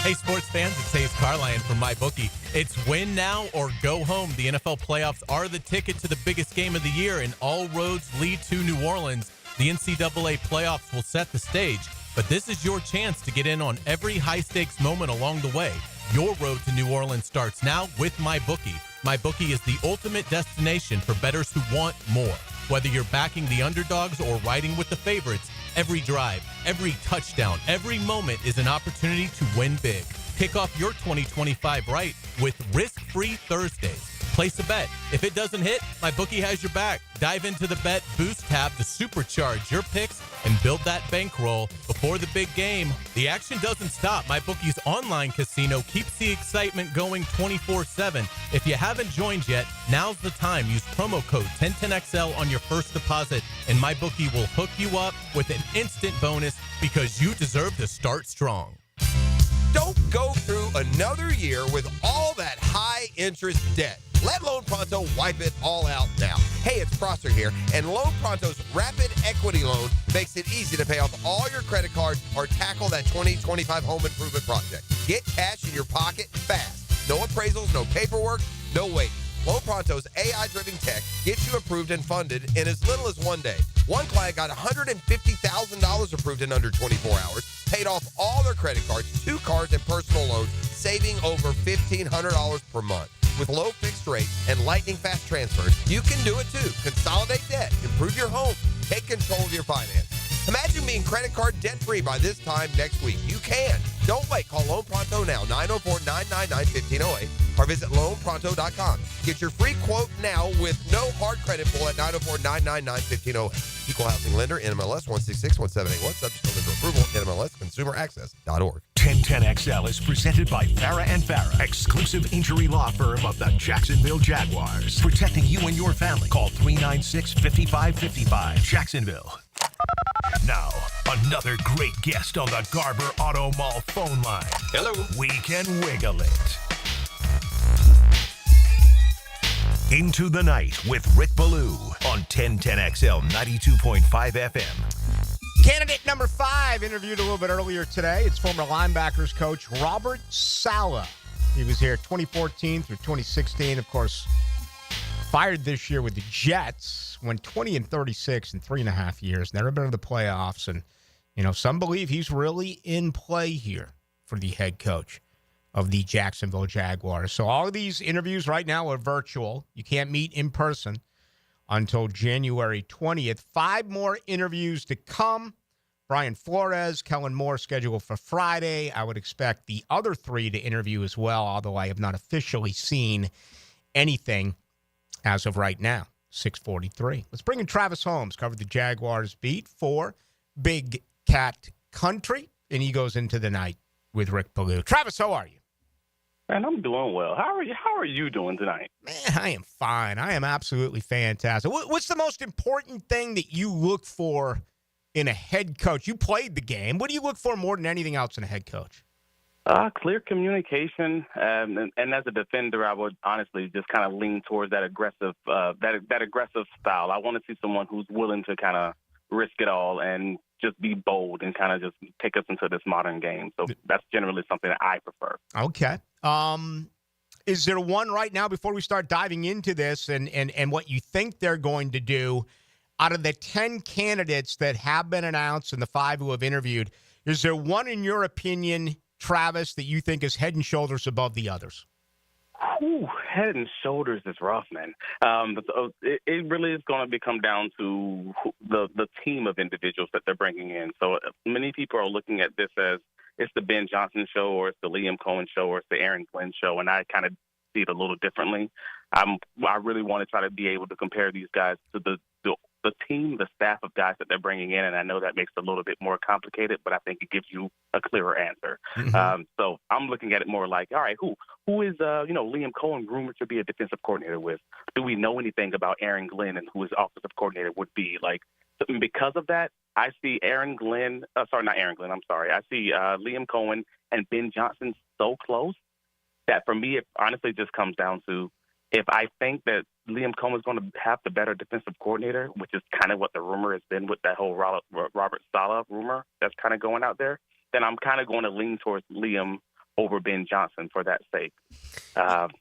Hey, sports fans, it's Hayes Carline from MyBookie. It's win now or go home. The NFL playoffs are the ticket to the biggest game of the year, and all roads lead to New Orleans. The NCAA playoffs will set the stage, but this is your chance to get in on every high-stakes moment along the way. Your road to New Orleans starts now with MyBookie. MyBookie is the ultimate destination for bettors who want more. Whether you're backing the underdogs or riding with the favorites, every drive, every touchdown, every moment is an opportunity to win big. Kick off your 2025 right with Risk-Free Thursdays. Place a bet. If it doesn't hit, MyBookie has your back. Dive into the Bet Boost tab to supercharge your picks and build that bankroll before the big game. The action doesn't stop. MyBookie's online casino keeps the excitement going 24/7. If you haven't joined yet, now's the time. Use promo code 1010XL on your first deposit, and MyBookie will hook you up with an instant bonus because you deserve to start strong. Don't go through another year with all that high-interest debt. Let Loan Pronto wipe it all out now. Hey, it's Prosser here, and Loan Pronto's Rapid Equity Loan makes it easy to pay off all your credit cards or tackle that 2025 home improvement project. Get cash in your pocket fast. No appraisals, no paperwork, no waiting. Loan Pronto's AI-driven tech gets you approved and funded in as little as 1 day. One client got $150,000 approved in under 24 hours, paid off all their credit cards, 2 cars, and personal loans, saving over $1,500 per month. With low fixed rates and lightning fast transfers, you can do it too. Consolidate debt, improve your home, take control of your finances. Imagine being credit card debt-free by this time next week. You can. Don't wait. Call Loan Pronto now, 904-999-1508, or visit loanpronto.com. Get your free quote now with no hard credit pull at 904-999-1508. Equal housing lender, NMLS 166178. Subject to lender approval, NMLSconsumeraccess.org. 1010XL is presented by Farah and Farah, exclusive injury law firm of the Jacksonville Jaguars. Protecting you and your family. Call 396-5555. Jacksonville. Now, another great guest on the Garber Auto Mall phone line. Hello. We can wiggle it. Into the Night with Rick Ballou on 1010XL 92.5 FM. Candidate number 5 interviewed a little bit earlier today. It's former linebackers coach Robert Saleh. He was here 2014 through 2016. Of course, fired this year with the Jets. Went 20-36 in 3.5 years. Never been to the playoffs. And, some believe he's really in play here for the head coach of the Jacksonville Jaguars. So all of these interviews right now are virtual. You can't meet in person until January 20th. 5 more interviews to come. Brian Flores, Kellen Moore scheduled for Friday. I would expect the other 3 to interview as well, although I have not officially seen anything as of right now. 6:43. Let's bring in Travis Holmes, covered the Jaguars beat for Big Cat Country, and he goes into the night with Rick Ballou. Travis, how are you? Man, I'm doing well. How are you doing tonight? Man, I am fine. I am absolutely fantastic. What's the most important thing that you look for in a head coach? You played the game. What do you look for more than anything else in a head coach? Clear communication, and as a defender, I would honestly just kind of lean towards that aggressive style. I want to see someone who's willing to kind of risk it all and just be bold and kind of just take us into this modern game. So that's generally something that I prefer. Okay. Is there one right now before we start diving into this and what you think they're going to do out of the 10 candidates that have been announced and the 5 who have interviewed? Is there one, in your opinion, Travis, that you think is head and shoulders above the others? Ooh, head and shoulders is rough, man. It really is going to come down to the team of individuals that they're bringing in. So many people are looking at this as it's the Ben Johnson show, or it's the Liam Cohen show, or it's the Aaron Glenn show, and I kind of see it a little differently. I really want to try to be able to compare these guys to the team, the staff of guys that they're bringing in, and I know that makes it a little bit more complicated, but I think it gives you a clearer answer. Mm-hmm. So I'm looking at it more like, all right, who is Liam Cohen rumored to be a defensive coordinator with? Do we know anything about Aaron Glenn and who his offensive coordinator would be? Like, because of that, I see I see Liam Cohen and Ben Johnson so close that for me, it honestly just comes down to, if I think that Liam Cohen is going to have the better defensive coordinator, which is kind of what the rumor has been with that whole Robert Saleh rumor that's kind of going out there, then I'm kind of going to lean towards Liam over Ben Johnson for that sake. But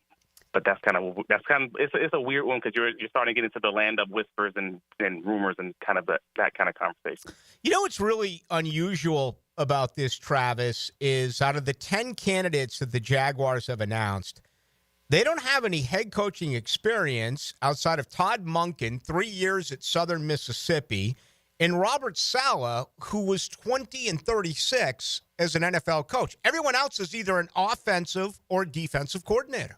it's a weird one because you're starting to get into the land of whispers and rumors and kind of that kind of conversation. You know what's really unusual about this, Travis, is out of the 10 candidates that the Jaguars have announced, they don't have any head coaching experience outside of Todd Monken, 3 years at Southern Mississippi, and Robert Saleh, who was 20-36 as an NFL coach. Everyone else is either an offensive or defensive coordinator.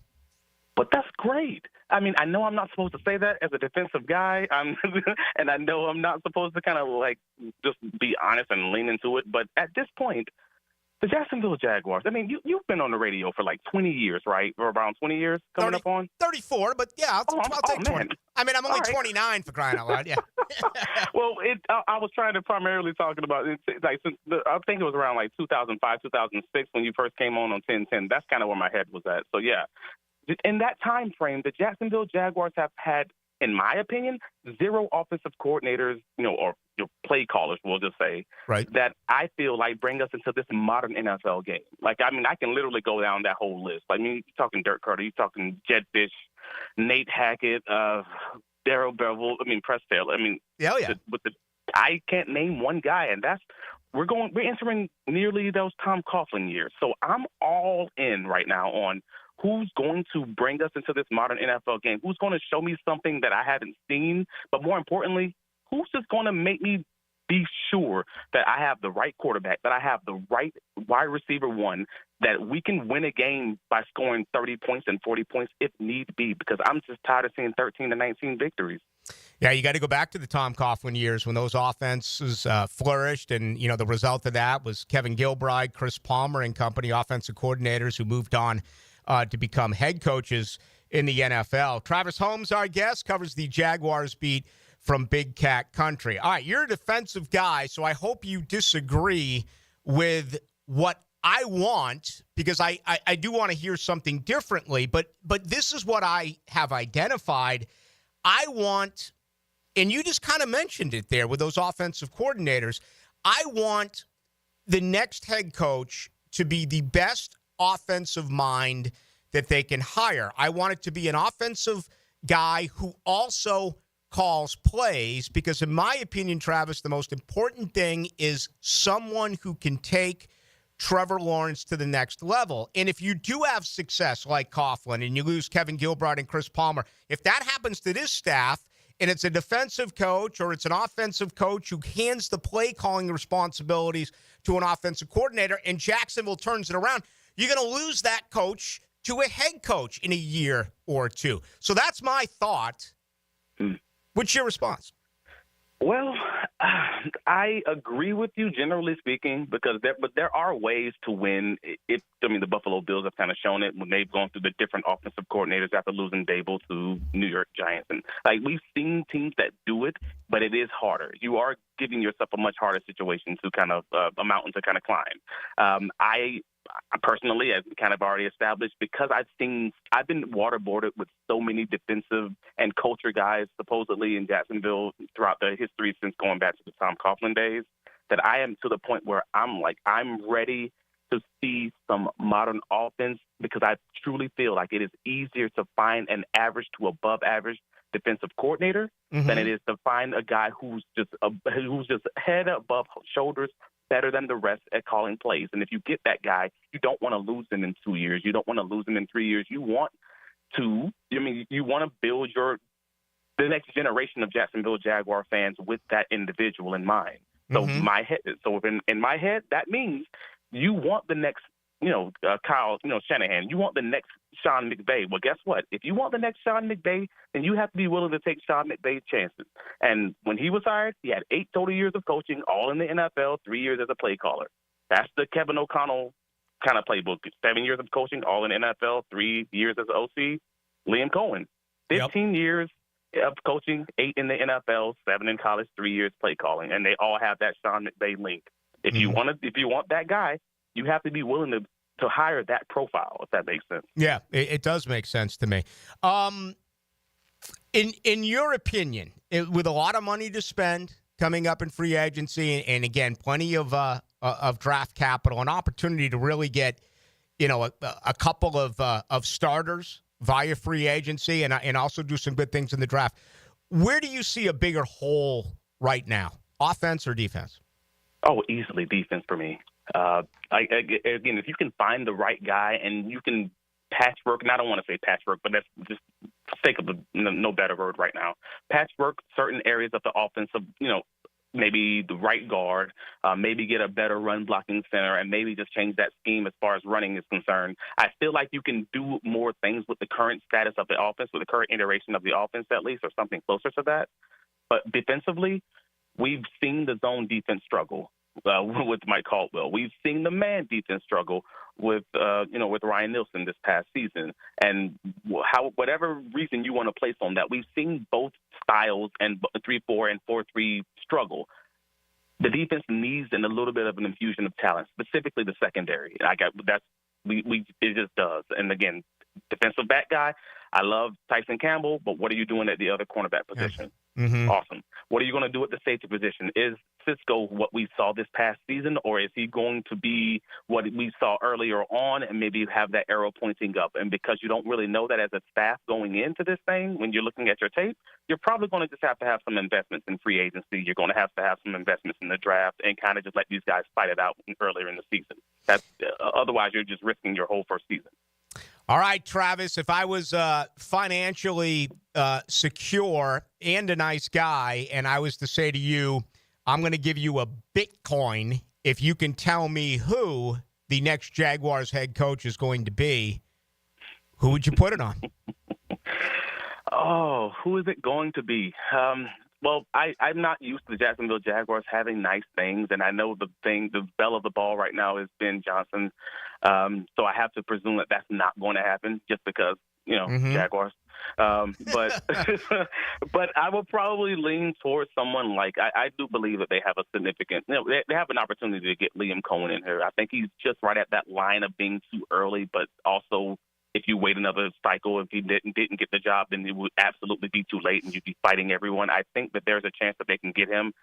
But that's great. I mean, I know I'm not supposed to say that as a defensive guy, and I know I'm not supposed to kind of like just be honest and lean into it. But at this point, the Jacksonville Jaguars, I mean, you've been on the radio for like 20 years, right? Or around 20 years coming up on? 34, but yeah, I'll take 20. Man. I mean, I'm only All right. 29 for crying out loud, yeah. Well, I was trying to primarily talking about it, like I think it was around like 2005, 2006 when you first came on 1010. That's kind of where my head was at. So yeah, in that time frame, the Jacksonville Jaguars have had, in my opinion, 0 offensive coordinators, or play callers, we'll just say, right, that I feel like bring us into this modern NFL game. Like, I mean, I can literally go down that whole list. I mean, you're talking Dirk Carter, you're talking Jed Fish, Nate Hackett, Darryl Bevel, Press Taylor. I mean, I can't name one guy, and we're entering nearly those Tom Coughlin years. So I'm all in right now on who's going to bring us into this modern NFL game, who's going to show me something that I haven't seen, but more importantly, who's just going to make me be sure that I have the right quarterback, that I have the right wide receiver one, that we can win a game by scoring 30 points and 40 points if need be, because I'm just tired of seeing 13 to 19 victories. Yeah, you got to go back to the Tom Coughlin years when those offenses flourished, and the result of that was Kevin Gilbride, Chris Palmer and company, offensive coordinators who moved on to become head coaches in the NFL. Travis Holmes, our guest, covers the Jaguars beat from Big Cat Country. All right, you're a defensive guy, so I hope you disagree with what I want, because I do want to hear something differently, but this is what I have identified. I want, and you just kind of mentioned it there with those offensive coordinators, I want the next head coach to be the best offensive mind that they can hire. I want it to be an offensive guy who also calls plays, because in my opinion, Travis, the most important thing is someone who can take Trevor Lawrence to the next level. And if you do have success like Coughlin and you lose Kevin Gilbride and Chris Palmer, if that happens to this staff and it's a defensive coach or it's an offensive coach who hands the play calling responsibilities to an offensive coordinator and Jacksonville turns it around, you're going to lose that coach to a head coach in a year or two. So that's my thought. What's your response? Well, I agree with you generally speaking, but there are ways to win. The Buffalo Bills have kind of shown it when they've gone through the different offensive coordinators after losing Dable to New York Giants, and we've seen teams that do it, but it is harder. You are giving yourself a much harder situation to kind of a mountain to kind of climb. I personally, as we kind of already established, because I've been waterboarded with so many defensive and culture guys supposedly in Jacksonville throughout the history since going back to the Tom Coughlin days, that I am to the point where I'm ready to see some modern offense, because I truly feel like it is easier to find an average to above average defensive coordinator than it is to find a guy who's just head above shoulders better than the rest at calling plays. And if you get that guy, you don't want to lose him in 2 years. You don't want to lose him in 3 years. You want to build the next generation of Jacksonville Jaguar fans with that individual in mind. So in my head, that means you want the next, Kyle, Shanahan. You want the next Sean McVay. Well, guess what? If you want the next Sean McVay, then you have to be willing to take Sean McVay's chances. And when he was hired, he had 8 total years of coaching, all in the NFL, 3 years as a play caller. That's the Kevin O'Connell kind of playbook. 7 years of coaching, all in the NFL, 3 years as an OC. Liam Cohen, 15 years of coaching, 8 in the NFL, 7 in college, 3 years play calling, and they all have that Sean McVay link. If you want that guy, you have to be willing to hire that profile, if that makes sense. Yeah, it does make sense to me. In your opinion, with a lot of money to spend coming up in free agency, and again, plenty of draft capital, an opportunity to really get, a couple of starters via free agency, and also do some good things in the draft. Where do you see a bigger hole right now, offense or defense? Oh, easily defense for me. Again, if you can find the right guy and you can patchwork, and I don't want to say patchwork, but that's just for sake of no better word right now, patchwork certain areas of the offensive, maybe the right guard, maybe get a better run blocking center, and maybe just change that scheme as far as running is concerned. I feel like you can do more things with the current status of the offense, with the current iteration of the offense at least, or something closer to that. But defensively, we've seen the zone defense struggle with Mike Caldwell. We've seen the man defense struggle with Ryan Nielsen this past season. And whatever reason you want to place on that, we've seen both styles and 3-4 and 4-3 struggle. The defense needs a little bit of an infusion of talent, specifically the secondary. It just does. And again, defensive back guy, I love Tyson Campbell, but what are you doing at the other cornerback position? Mm-hmm. Awesome. What are you going to do at the safety position? Is Cisco what we saw this past season, or is he going to be what we saw earlier on and maybe have that arrow pointing up? And because you don't really know that as a staff going into this thing, when you're looking at your tape, you're probably going to just have to have some investments in free agency. You're going to have some investments in the draft and kind of just let these guys fight it out earlier in the season. Otherwise, you're just risking your whole first season. All right, Travis, if I was financially secure and a nice guy, and I was to say to you, I'm going to give you a Bitcoin if you can tell me who the next Jaguars head coach is going to be, who would you put it on? Oh, who is it going to be? Well, I'm not used to the Jacksonville Jaguars having nice things, and I know the belle of the ball right now is Ben Johnson. So I have to presume that that's not going to happen just because, Jaguars. But but I will probably lean towards someone like I do believe that they have a significant, they have an opportunity to get Liam Cohen in here. I think he's just right at that line of being too early, but also if you wait another cycle, if he didn't get the job, then it would absolutely be too late and you'd be fighting everyone. I think that there's a chance that they can get him.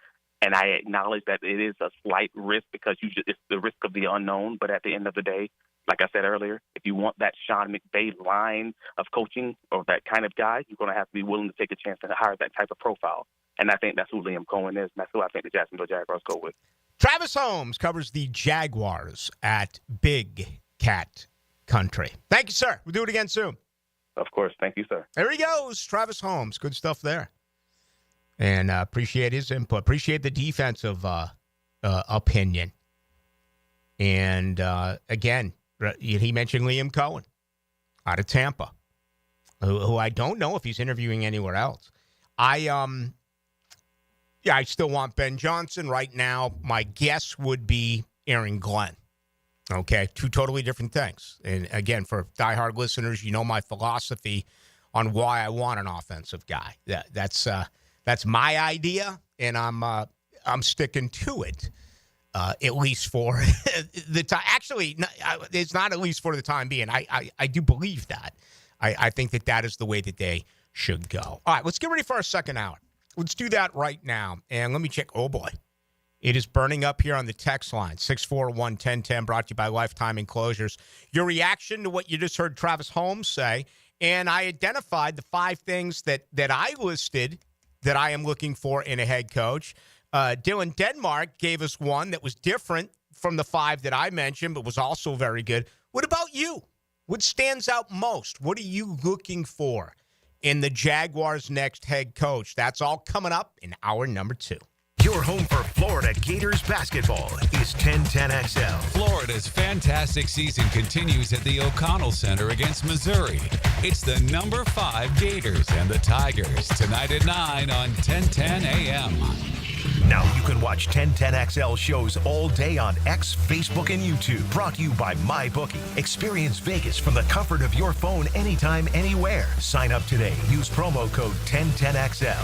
And I acknowledge that it is a slight risk because it's the risk of the unknown. But at the end of the day, like I said earlier, if you want that Sean McVay line of coaching or that kind of guy, you're going to have to be willing to take a chance to hire that type of profile. And I think that's who Liam Cohen is. And that's who I think the Jacksonville Jaguars go with. Travis Holmes covers the Jaguars at Big Cat Country. Thank you, sir. We'll do it again soon. Of course. Thank you, sir. There he goes. Travis Holmes. Good stuff there. And appreciate his input. Appreciate the defensive opinion. And, again, he mentioned Liam Cohen out of Tampa, who I don't know if he's interviewing anywhere else. I still want Ben Johnson. Right now, my guess would be Aaron Glenn. Okay, two totally different things. And, again, for diehard listeners, you know my philosophy on why I want an offensive guy. That's my idea, and I'm sticking to it, at least for the time. Actually, it's not at least for the time being. I do believe that. I think that is the way that they should go. All right, let's get ready for our second hour. Let's do that right now. And let me check. Oh, boy. It is burning up here on the text line, 641-1010, brought to you by Lifetime Enclosures. Your reaction to what you just heard Travis Holmes say, and I identified the 5 things that I listed that I am looking for in a head coach. Dylan Denmark gave us one that was different from the 5 that I mentioned, but was also very good. What about you? What stands out most? What are you looking for in the Jaguars' next head coach? That's all coming up in hour number 2. Your home for Florida Gators basketball is 1010XL. Florida's fantastic season continues at the O'Connell Center against Missouri. It's the number 5 Gators and the Tigers tonight at 9 on 1010 AM. Now you can watch 1010XL shows all day on X, Facebook, and YouTube. Brought to you by MyBookie. Experience Vegas from the comfort of your phone anytime, anywhere. Sign up today. Use promo code 1010XL.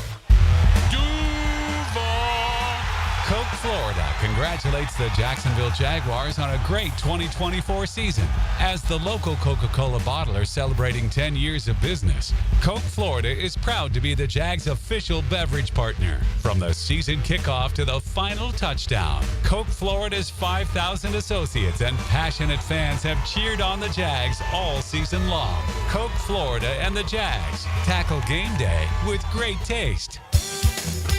Coke Florida congratulates the Jacksonville Jaguars on a great 2024 season. As the local Coca-Cola bottler celebrating 10 years of business, Coke Florida is proud to be the Jags' official beverage partner. From the season kickoff to the final touchdown, Coke Florida's 5,000 associates and passionate fans have cheered on the Jags all season long. Coke Florida and the Jags tackle game day with great taste.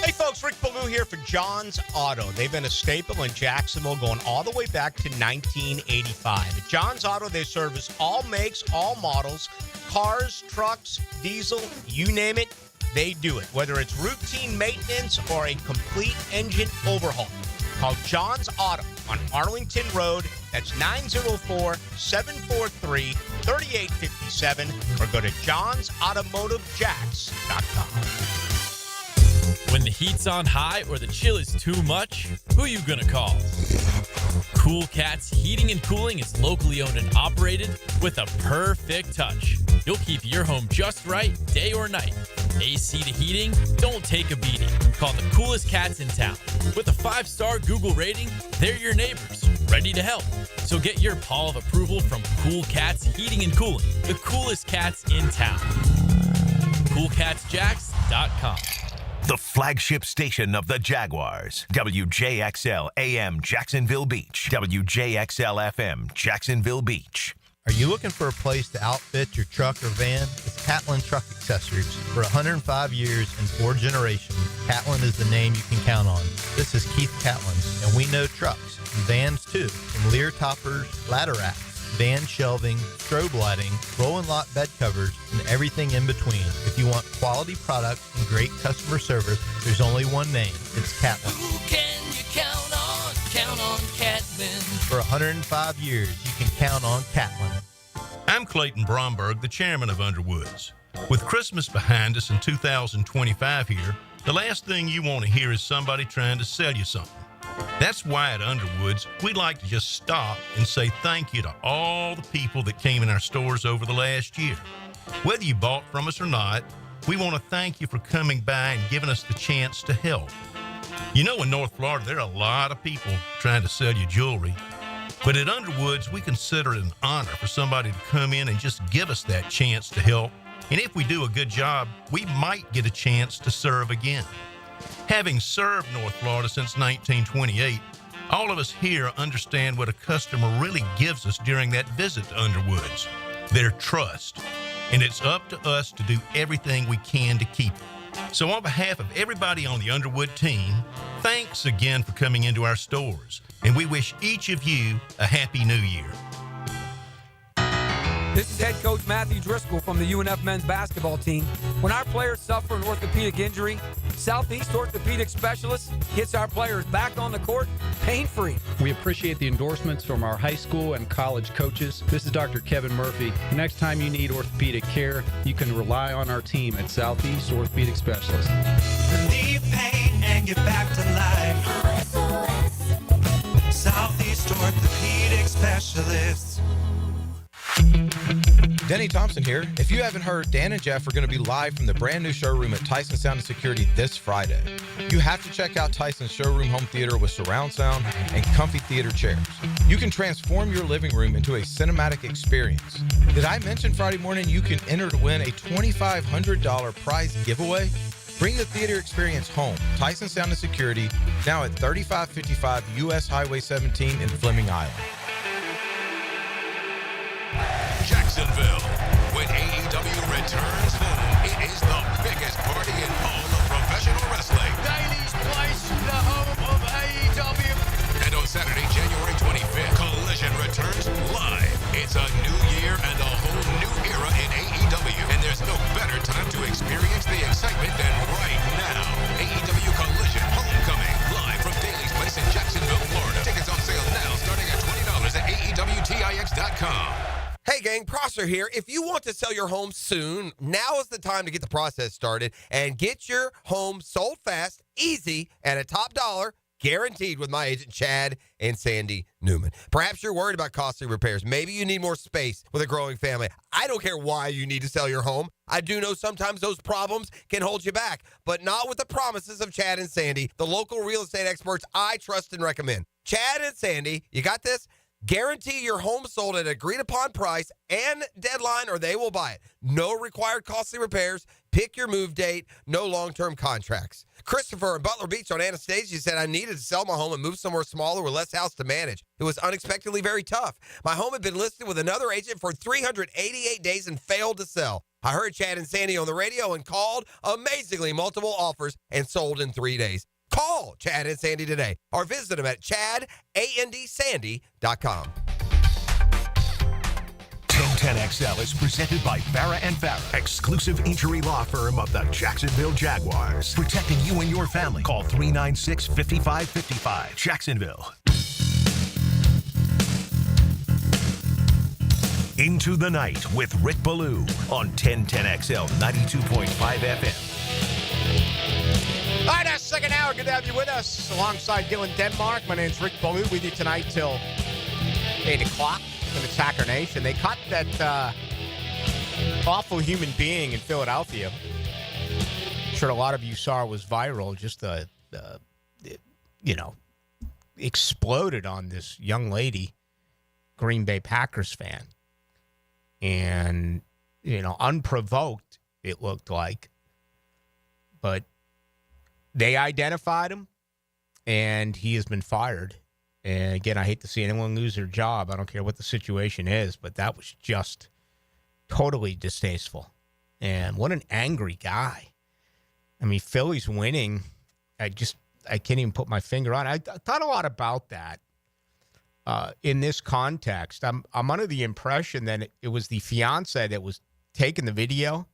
Hey, folks, Rick Ballou here for John's Auto. They've been a staple in Jacksonville going all the way back to 1985. At John's Auto, they service all makes, all models, cars, trucks, diesel, you name it, they do it. Whether it's routine maintenance or a complete engine overhaul, call John's Auto on Arlington Road. That's 904-743-3857 or go to johnsautomotivejacks.com. When the heat's on high or the chill is too much, who you gonna call? Cool Cats Heating and Cooling is locally owned and operated with a perfect touch. You'll keep your home just right, day or night. AC to heating, don't take a beating. Call the coolest cats in town. With a 5-star Google rating, they're your neighbors, ready to help. So get your paw of approval from Cool Cats Heating and Cooling, the coolest cats in town. CoolCatsJacks.com. The flagship station of the Jaguars. WJXL AM Jacksonville Beach. WJXL FM Jacksonville Beach. Are you looking for a place to outfit your truck or van? It's Catlin Truck Accessories. For 105 years and 4 generations, Catlin is the name you can count on. This is Keith Catlin, and we know trucks and vans too. From Lear toppers, ladder racks, van shelving, strobe lighting, roll and lock bed covers, and everything in between. If you want quality products and great customer service, there's only one name. It's Catlin. Who can you count on? Count on Catlin. For 105 years, you can count on Catlin. I'm Clayton Bromberg, the chairman of Underwoods. With Christmas behind us in 2025 here, the last thing you want to hear is somebody trying to sell you something. That's why at Underwoods, we'd like to just stop and say thank you to all the people that came in our stores over the last year. Whether you bought from us or not, we want to thank you for coming by and giving us the chance to help. You know, in North Florida, there are a lot of people trying to sell you jewelry. But at Underwoods, we consider it an honor for somebody to come in and just give us that chance to help. And if we do a good job, we might get a chance to serve again. Having served North Florida since 1928, all of us here understand what a customer really gives us during that visit to Underwoods, their trust. And it's up to us to do everything we can to keep it. So on behalf of everybody on the Underwood team, thanks again for coming into our stores. And we wish each of you a Happy New Year. This is head coach Matthew Driscoll from the UNF men's basketball team. When our players suffer an orthopedic injury, Southeast Orthopedic Specialists gets our players back on the court pain-free. We appreciate the endorsements from our high school and college coaches. This is Dr. Kevin Murphy. The next time you need orthopedic care, you can rely on our team at Southeast Orthopedic Specialists. Relieve pain and get back to life. Southeast Orthopedic Specialists. Denny Thompson here. If you haven't heard, Dan and Jeff are going to be live from the brand new showroom at Tyson Sound and Security this Friday. You have to check out Tyson's showroom home theater with surround sound and comfy theater chairs. You can transform your living room into a cinematic experience. Did I mention Friday morning you can enter to win a $2,500 prize giveaway? Bring the theater experience home. Tyson Sound and Security, now at 3555 U.S. Highway 17 in Fleming Island. Jacksonville. When AEW returns home, it is the biggest party in all of professional wrestling. Daily's Place, the home of AEW. And on Saturday, January 25th, Collision returns live. It's a new year and a whole new era in AEW. And there's no better time to experience the excitement than right now. AEW Collision Homecoming, live from Daily's Place in Jacksonville, Florida. Tickets on sale now, starting at $20 at AEWTIX.com. Hey gang, Prosser here. If you want to sell your home soon, now is the time to get the process started and get your home sold fast, easy, and at top dollar, guaranteed with my agent Chad and Sandy Newman. Perhaps you're worried about costly repairs. Maybe you need more space with a growing family. I don't care why you need to sell your home. I do know sometimes those problems can hold you back, but not with the promises of Chad and Sandy, the local real estate experts I trust and recommend. Chad and Sandy, you got this? Guarantee your home sold at agreed upon price and deadline or they will buy it. No required costly repairs. Pick your move date. No long-term contracts. Christopher in Butler Beach on Anastasia said, I needed to sell my home and move somewhere smaller with less house to manage. It was unexpectedly very tough. My home had been listed with another agent for 388 days and failed to sell. I heard Chad and Sandy on the radio and called amazingly multiple offers and sold in 3 days. Call Chad and Sandy today or visit them at chadandsandy.com. 1010XL is presented by Farah & Farah, exclusive injury law firm of the Jacksonville Jaguars. Protecting you and your family. Call 396-5555. Jacksonville. Into the Night with Rick Ballou on 1010XL 92.5 FM. All right, our second hour. Good to have you with us alongside Dylan Denmark. My name's Rick Ballou with you tonight till 8 o'clock in the Tacker Nation. They caught that awful human being in Philadelphia. I'm sure a lot of you saw it was viral. Just exploded on this young lady, Green Bay Packers fan. And, unprovoked, it looked like. But they identified him, and he has been fired. And, again, I hate to see anyone lose their job. I don't care what the situation is, but that was just totally distasteful. And what an angry guy. I mean, Philly's winning. I can't even put my finger on it. I thought a lot about that. In this context, I'm under the impression that it was the fiance that was taking the video,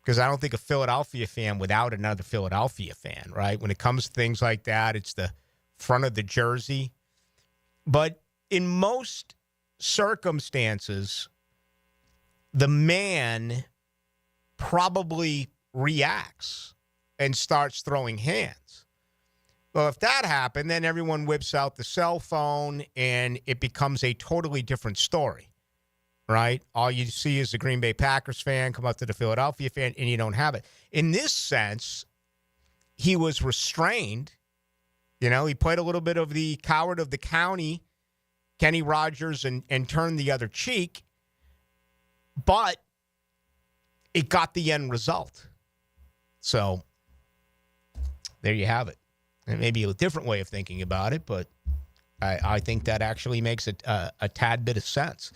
because I don't think a Philadelphia fan without another Philadelphia fan, right? When it comes to things like that, it's the front of the jersey. But in most circumstances, the man probably reacts and starts throwing hands. Well, if that happened, then everyone whips out the cell phone, and it becomes a totally different story, right? All you see is the Green Bay Packers fan come up to the Philadelphia fan, and you don't have it. In this sense, he was restrained. He played a little bit of the coward of the county, Kenny Rogers, and turned the other cheek, but it got the end result. So there you have it. And maybe a different way of thinking about it, but I think that actually makes it a tad bit of sense,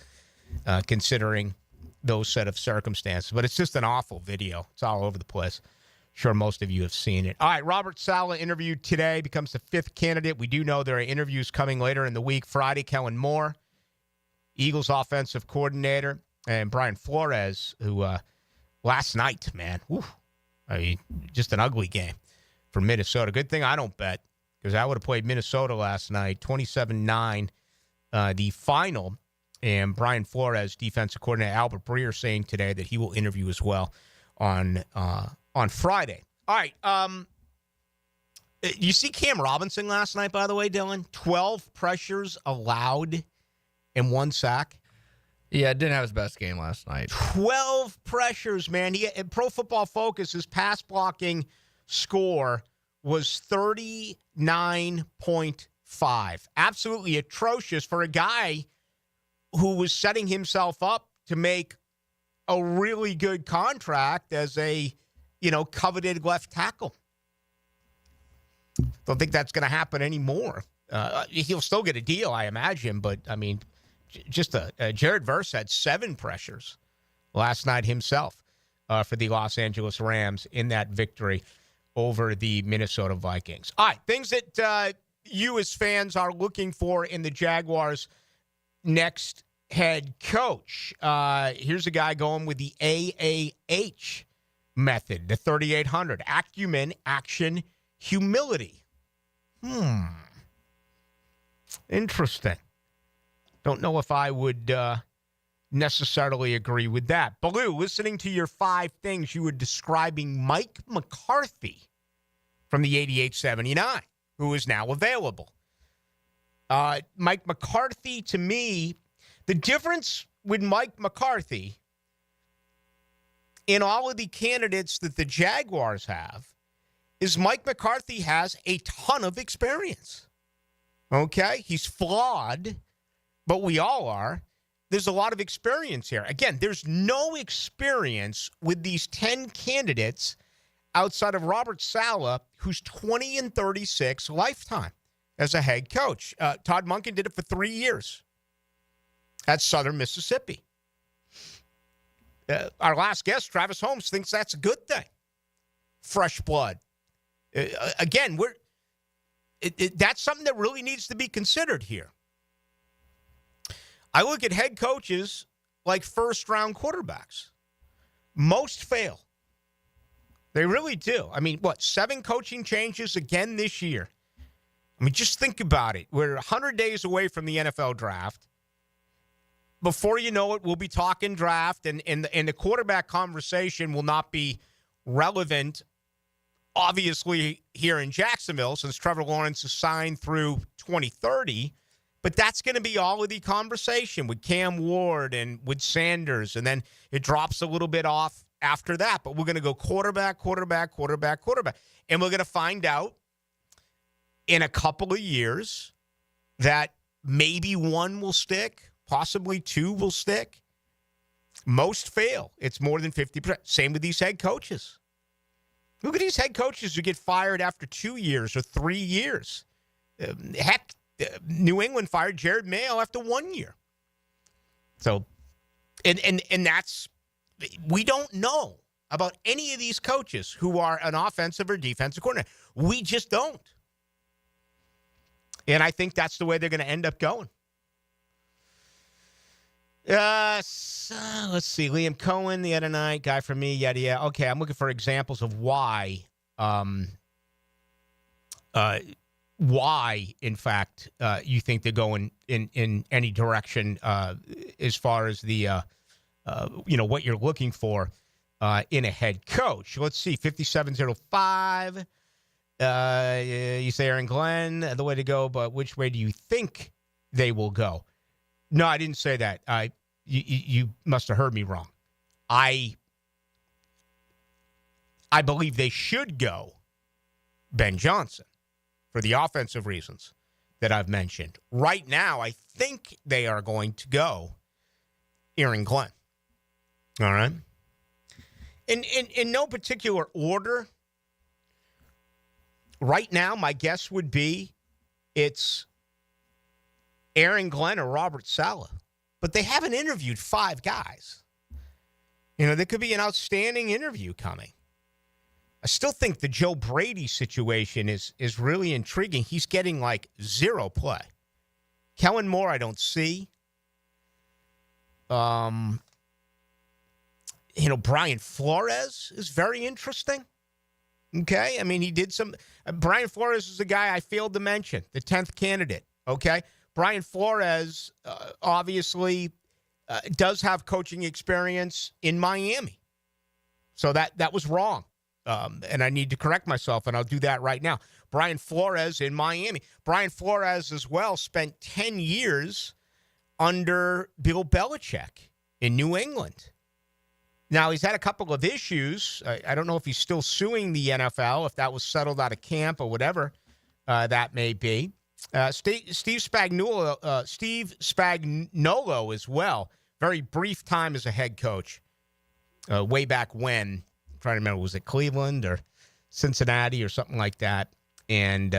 considering those set of circumstances. But it's just an awful video. It's all over the place. Sure, most of you have seen it. All right, Robert Saleh interviewed today, becomes the fifth candidate. We do know there are interviews coming later in the week. Friday, Kellen Moore, Eagles offensive coordinator, and Brian Flores, who last night, man, just an ugly game for Minnesota. Good thing I don't bet, because I would have played Minnesota last night, 27-9, the final. And Brian Flores, defensive coordinator, Albert Breer, saying today that he will interview as well on Friday. All right. You see Cam Robinson last night, by the way, Dylan? 12 pressures allowed and 1 sack. Yeah, didn't have his best game last night. 12 pressures, man. In Pro Football Focus, his pass blocking score was 39.5. Absolutely atrocious for a guy who was setting himself up to make a really good contract as a, coveted left tackle. Don't think that's going to happen anymore. He'll still get a deal, I imagine, but, I mean, just Jared Verse had 7 pressures last night himself for the Los Angeles Rams in that victory over the Minnesota Vikings. All right, things that you as fans are looking for in the Jaguars' next head coach. Here's a guy going with the AAH method, the 3800. Acumen, action, humility. Interesting. Don't know if I would necessarily agree with that. Ballou, listening to your 5 things, you were describing Mike McCarthy from the 88-79, who is now available. Mike McCarthy, to me, the difference with Mike McCarthy in all of the candidates that the Jaguars have is Mike McCarthy has a ton of experience. Okay? He's flawed, but we all are. There's a lot of experience here. Again, there's no experience with these 10 candidates outside of Robert Saleh, who's 20-36 lifetime as a head coach. Todd Monken did it for 3 years at Southern Mississippi. Our last guest, Travis Holmes, thinks that's a good thing. Fresh blood. Again, that's something that really needs to be considered here. I look at head coaches like first-round quarterbacks. Most fail. They really do. I mean, 7 coaching changes again this year? I mean, just think about it. We're 100 days away from the NFL draft. Before you know it, we'll be talking draft, and the quarterback conversation will not be relevant, obviously, here in Jacksonville, since Trevor Lawrence is signed through 2030. But that's going to be all of the conversation with Cam Ward and with Sanders, and then it drops a little bit off after that. But we're going to go quarterback, quarterback, quarterback, quarterback. And we're going to find out in a couple of years that maybe one will stick, possibly 2 will stick. Most fail. It's more than 50%. Same with these head coaches. Look at these head coaches who get fired after 2 years or 3 years. Heck, New England fired Jared Mayo after 1 year. So, and that's, we don't know about any of these coaches who are an offensive or defensive coordinator. We just don't. And I think that's the way they're going to end up going. So let's see. Liam Cohen the other night, guy from me, yada, yada. Okay, I'm looking for examples of why, in fact, you think they're going in any direction as far as the, what you're looking for in a head coach. Let's see, 5705. You say Aaron Glenn, the way to go, but which way do you think they will go? No, I didn't say that. You must have heard me wrong. I believe they should go Ben Johnson for the offensive reasons that I've mentioned. Right now, I think they are going to go Aaron Glenn. All right? In no particular order, right now, my guess would be it's Aaron Glenn or Robert Saleh. But they haven't interviewed 5 guys. There could be an outstanding interview coming. I still think the Joe Brady situation is really intriguing. He's getting like 0 play. Kellen Moore, I don't see. Brian Flores is very interesting. Okay? I mean, he did some. Brian Flores is a guy I failed to mention, the 10th candidate. Okay? Brian Flores obviously does have coaching experience in Miami. So that was wrong. And I need to correct myself, and I'll do that right now. Brian Flores in Miami. Brian Flores as well spent 10 years under Bill Belichick in New England. Now, he's had a couple of issues. I don't know if he's still suing the NFL, if that was settled out of camp or whatever that may be. Steve Spagnuolo as well. Very brief time as a head coach. Way back when. I'm trying to remember, was it Cleveland or Cincinnati or something like that? And,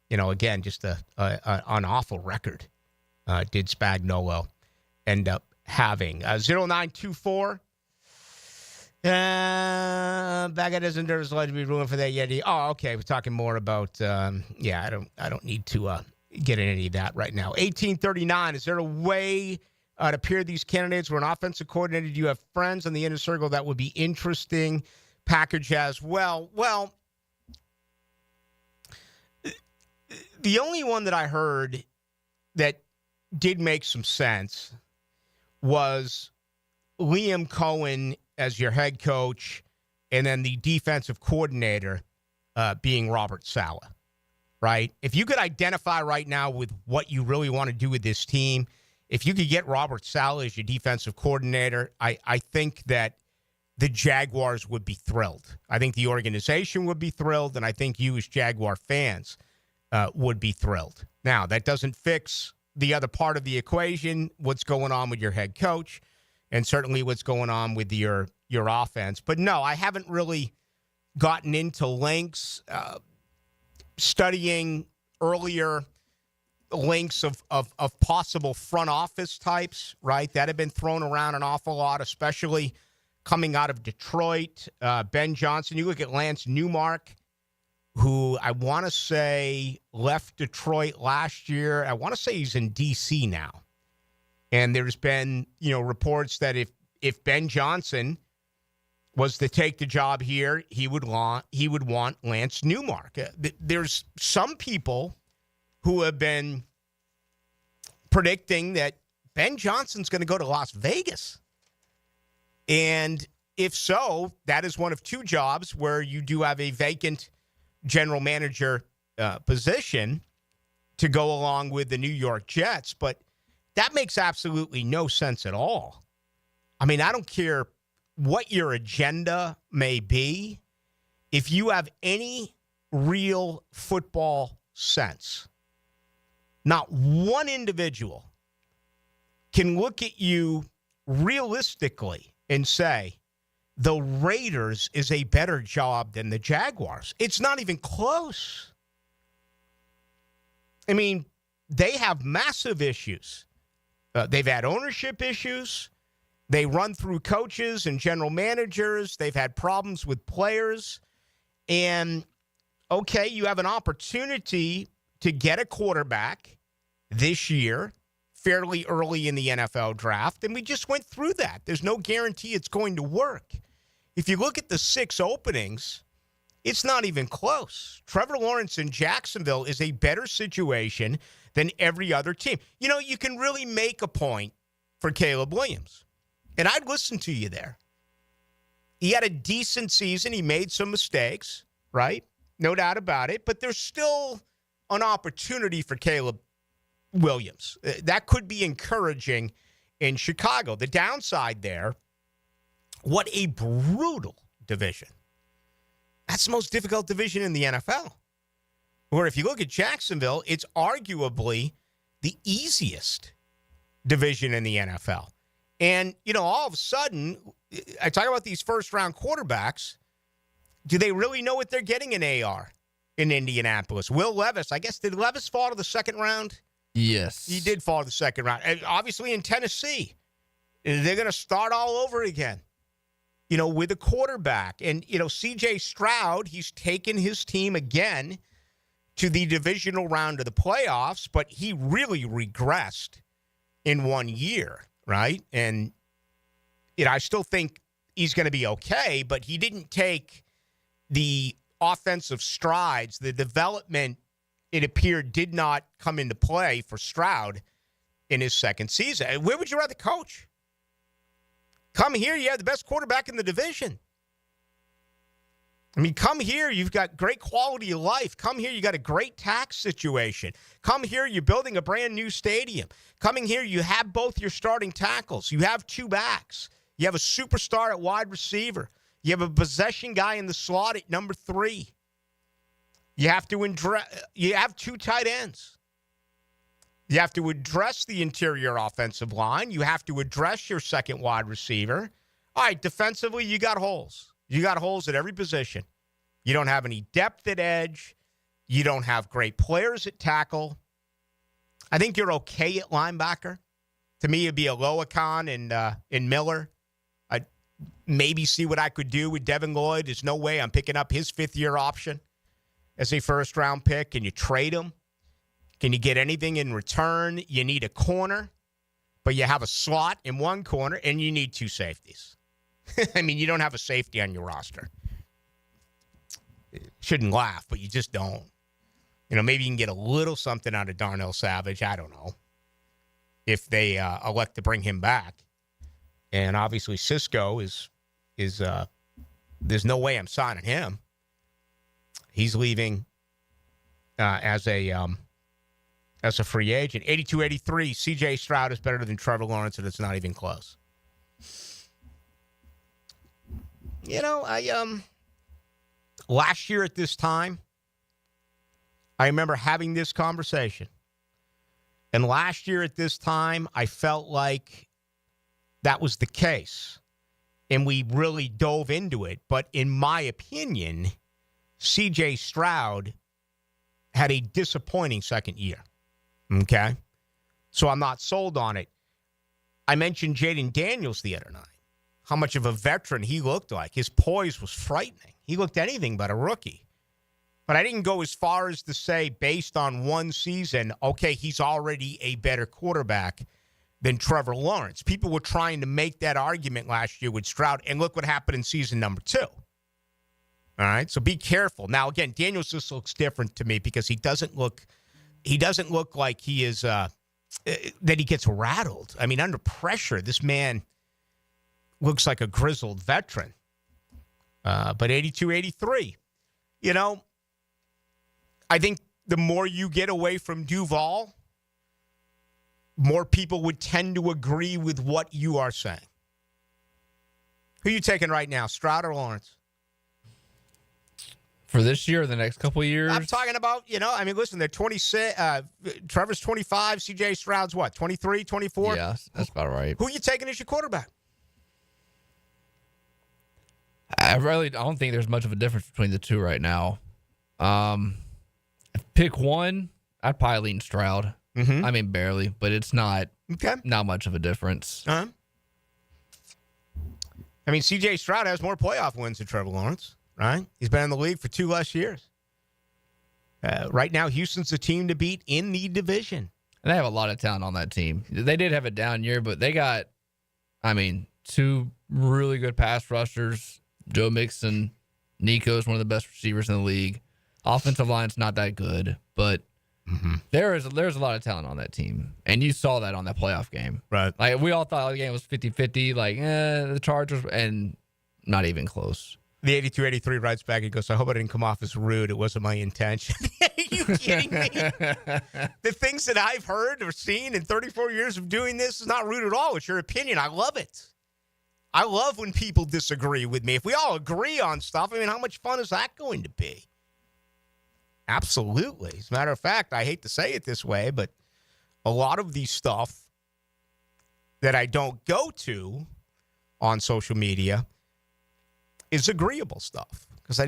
again, just an awful record did Spagnuolo end up having. 0924. Baggett isn't there's allowed to be ruling for that yet. Oh, okay. We're talking more about. I don't need to get into any of that right now. 1839. Is there a way to pair these candidates? We're an offensive coordinator. Do you have friends in the inner circle that would be interesting? Package as well. Well, the only one that I heard that did make some sense was Liam Cohen as your head coach, and then the defensive coordinator being Robert Saleh, right? If you could identify right now with what you really want to do with this team, if you could get Robert Saleh as your defensive coordinator, I think that the Jaguars would be thrilled. I think the organization would be thrilled, and I think you as Jaguar fans would be thrilled. Now, that doesn't fix the other part of the equation, what's going on with your head coach, and certainly what's going on with your offense. But no, I haven't really gotten into links, studying earlier links of possible front office types, right, that have been thrown around an awful lot, especially coming out of Detroit. Ben Johnson, you look at Lance Newmark, who I want to say left Detroit last year. I want to say he's in D.C. now. And there's been, reports that if Ben Johnson was to take the job here, he would want Lance Newmark. There's some people who have been predicting that Ben Johnson's going to go to Las Vegas. And if so, that is one of two jobs where you do have a vacant general manager position to go along with the New York Jets. But that makes absolutely no sense at all. I mean, I don't care what your agenda may be. If you have any real football sense, not one individual can look at you realistically and say, the Raiders is a better job than the Jaguars. It's not even close. I mean, they have massive issues. They've had ownership issues. They run through coaches and general managers. They've had problems with players. And, okay, you have an opportunity to get a quarterback this year, fairly early in the NFL draft, and we just went through that. There's no guarantee it's going to work. If you look at the 6 openings, it's not even close. Trevor Lawrence in Jacksonville is a better situation than every other team. You can really make a point for Caleb Williams, and I'd listen to you there. He had a decent season. He made some mistakes, right? No doubt about it, but there's still an opportunity for Caleb Williams. That could be encouraging in Chicago. The downside there, what a brutal division. That's the most difficult division in the NFL. Or if you look at Jacksonville, it's arguably the easiest division in the NFL. And, all of a sudden, I talk about these first-round quarterbacks. Do they really know what they're getting in AR in Indianapolis? Will Levis, I guess, did Levis fall to the second round? Yes. He did fall to the second round. And obviously in Tennessee, they're going to start all over again, with a quarterback. And, C.J. Stroud, he's taken his team again to the divisional round of the playoffs, but he really regressed in 1 year, right? And, I still think he's going to be okay, but he didn't take the offensive strides, the development, it appeared, did not come into play for Stroud in his second season. Where would you rather coach? Come here, you have the best quarterback in the division. I mean, come here, you've got great quality of life. Come here, you got a great tax situation. Come here, you're building a brand new stadium. Coming here, you have both your starting tackles. You have 2 backs. You have a superstar at wide receiver. You have a possession guy in the slot at number 3. You have 2 tight ends. You have to address the interior offensive line. You have to address your second wide receiver. All right, defensively, you got holes. You got holes at every position. You don't have any depth at edge. You don't have great players at tackle. I think you're okay at linebacker. To me, it'd be a Loacon and Miller. I'd maybe see what I could do with Devin Lloyd. There's no way I'm picking up his 5th-year option as a first-round pick. Can you trade him? Can you get anything in return? You need a corner, but you have a slot in one corner, and you need 2 safeties. I mean, you don't have a safety on your roster. Shouldn't laugh, but you just don't. Maybe you can get a little something out of Darnell Savage. I don't know. If they elect to bring him back. And obviously Cisco is there's no way I'm signing him. He's leaving as a free agent. 82-83, C.J. Stroud is better than Trevor Lawrence, and it's not even close. Last year at this time, I remember having this conversation. And last year at this time, I felt like that was the case. And we really dove into it. But in my opinion, C.J. Stroud had a disappointing second year. Okay? So I'm not sold on it. I mentioned Jaden Daniels the other night. How much of a veteran he looked like. His poise was frightening. He looked anything but a rookie. But I didn't go as far as to say, based on one season, okay, he's already a better quarterback than Trevor Lawrence. People were trying to make that argument last year with Stroud, and look what happened in season number 2. All right, so be careful. Now, again, Daniels just looks different to me because he doesn't look like he is that he gets rattled. I mean, under pressure, this man looks like a grizzled veteran. But 82-83, I think the more you get away from Duval, more people would tend to agree with what you are saying. Who are you taking right now, Stroud or Lawrence? For this year or the next couple of years? I'm talking about, listen, they're 26. Trevor's 25. CJ Stroud's what, 23, 24? Yeah, that's about right. Who are you taking as your quarterback? I don't think there's much of a difference between the two right now. Pick one, I'd probably lean Stroud. Mm-hmm. I mean, barely, but it's not much of a difference. Uh-huh. I mean, C.J. Stroud has more playoff wins than Trevor Lawrence, right? He's been in the league for 2 less years. Right now, Houston's the team to beat in the division. And they have a lot of talent on that team. They did have a down year, but they got, 2 really good pass rushers. Joe Mixon, Nico's one of the best receivers in the league. Offensive line's not that good, but there's a lot of talent on that team. And you saw that on that playoff game. Right. Like, we all thought the game was 50-50, the Chargers, and not even close. The 82-83 writes back, he goes, I hope I didn't come off as rude. It wasn't my intention. Are you kidding me? The things that I've heard or seen in 34 years of doing this is not rude at all. It's your opinion. I love it. I love when people disagree with me. If we all agree on stuff, how much fun is that going to be? Absolutely. As a matter of fact, I hate to say it this way, but a lot of the stuff that I don't go to on social media is agreeable stuff because I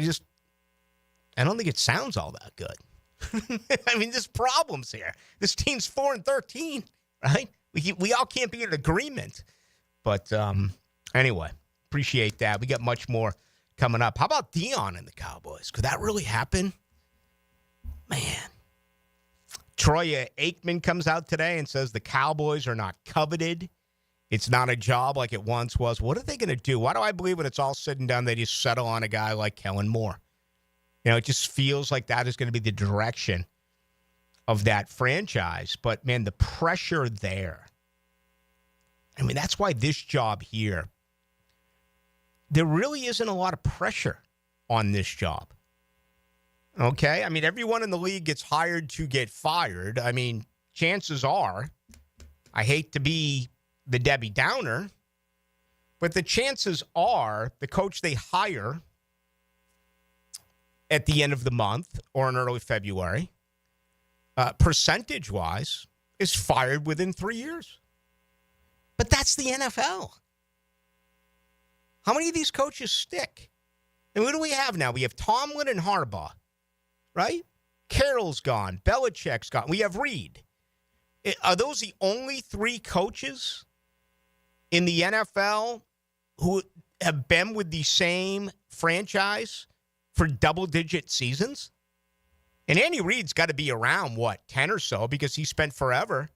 don't think it sounds all that good. There's problems here. This team's 4-13, right? We all can't be in agreement. But anyway, appreciate that. We got much more coming up. How about Dion and the Cowboys? Could that really happen? Man. Troy Aikman comes out today and says the Cowboys are not coveted. It's not a job like it once was. What are they going to do? Why do I believe when it's all said and done, they just settle on a guy like Kellen Moore? It just feels like that is going to be the direction of that franchise. But, man, the pressure there. That's why this job here, there really isn't a lot of pressure on this job. Okay? Everyone in the league gets hired to get fired. Chances are, I hate to be the Debbie Downer, but the chances are the coach they hire at the end of the month or in early February, percentage-wise, is fired within 3 years. But that's the NFL. How many of these coaches stick? And what do we have now? We have Tomlin and Harbaugh, right? Carroll's gone. Belichick's gone. We have Reed. Are those the only 3 coaches in the NFL who have been with the same franchise for double-digit seasons? And Andy Reid's got to be around, 10 or so, because he spent forever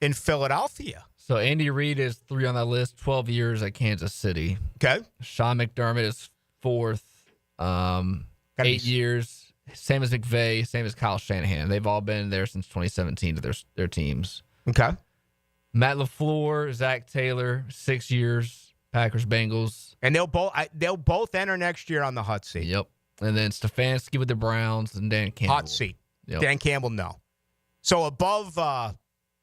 in Philadelphia. So Andy Reid is 3 on that list, 12 years at Kansas City. Okay. Sean McDermott is 4th, 8 years. Same as McVay, same as Kyle Shanahan. They've all been there since 2017 to their teams. Okay. Matt LaFleur, Zach Taylor, 6 years, Packers, Bengals. And they'll both enter next year on the hot seat. Yep. And then Stefanski with the Browns and Dan Campbell. Hot seat. Yep. Dan Campbell, no. So above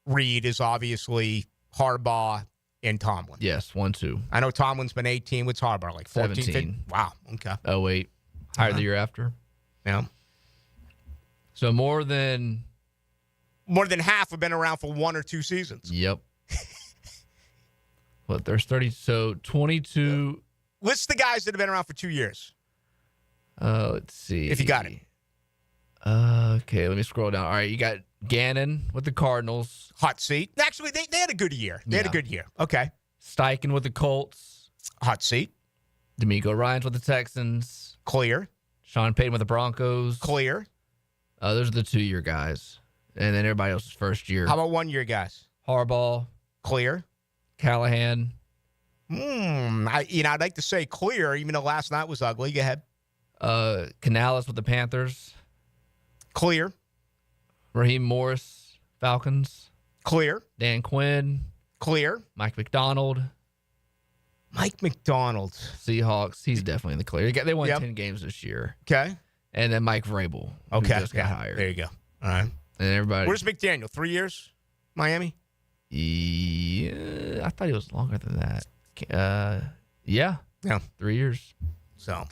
Reed is obviously Harbaugh and Tomlin. Yes, 1-2. I know Tomlin's been 18. What's Harbaugh, like 14? 17. 15? Wow, okay. 08. Hired the year after. Yeah. So more than half have been around for 1 or 2 seasons. Yep. What, there's 30, so 22. List the guys that have been around for 2 years. Let's see. If you got it. Okay, let me scroll down. All right, you got Gannon with the Cardinals. Hot seat. Actually, they had a good year. They had a good year. Okay. Steichen with the Colts. Hot seat. D'Amico Ryans with the Texans. Clear. Sean Payton with the Broncos. Clear. Those are the 2-year guys. And then everybody else's first year. How about 1-year guys? Harbaugh, Clear. Callahan. I'd like to say clear, even though last night was ugly. Go ahead. Canales with the Panthers. Clear. Raheem Morris, Falcons. Clear. Dan Quinn. Clear. Mike McDonald. Seahawks. He's definitely in the clear. They won 10 games this year. Okay. And then Mike Vrabel. Okay. Who just got hired. There you go. All right. And everybody. Where's McDaniel? 3 years? Miami? Yeah. I thought he was longer than that. Yeah. 3 years. So,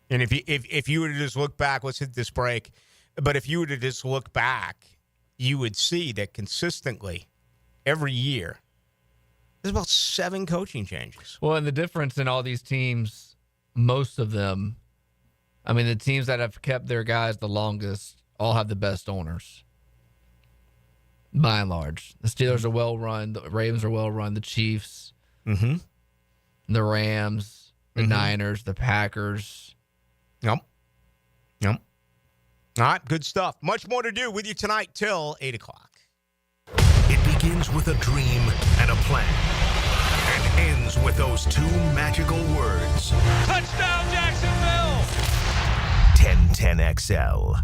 and if you were to just look back, let's hit this break. But if you were to just look back, you would see that consistently every year there's about 7 coaching changes. Well, and the difference in all these teams, most of them, I mean, the teams that have kept their guys the longest all have the best owners. By and large. The Steelers are well run. The Ravens are well run. The Chiefs. Mm-hmm. The Rams. The Niners. The Packers. Yep. All right, good stuff. Much more to do with you tonight till 8 o'clock. It begins with a dream and a plan and ends with those 2 magical words. Touchdown, Jacksonville! 1010XL.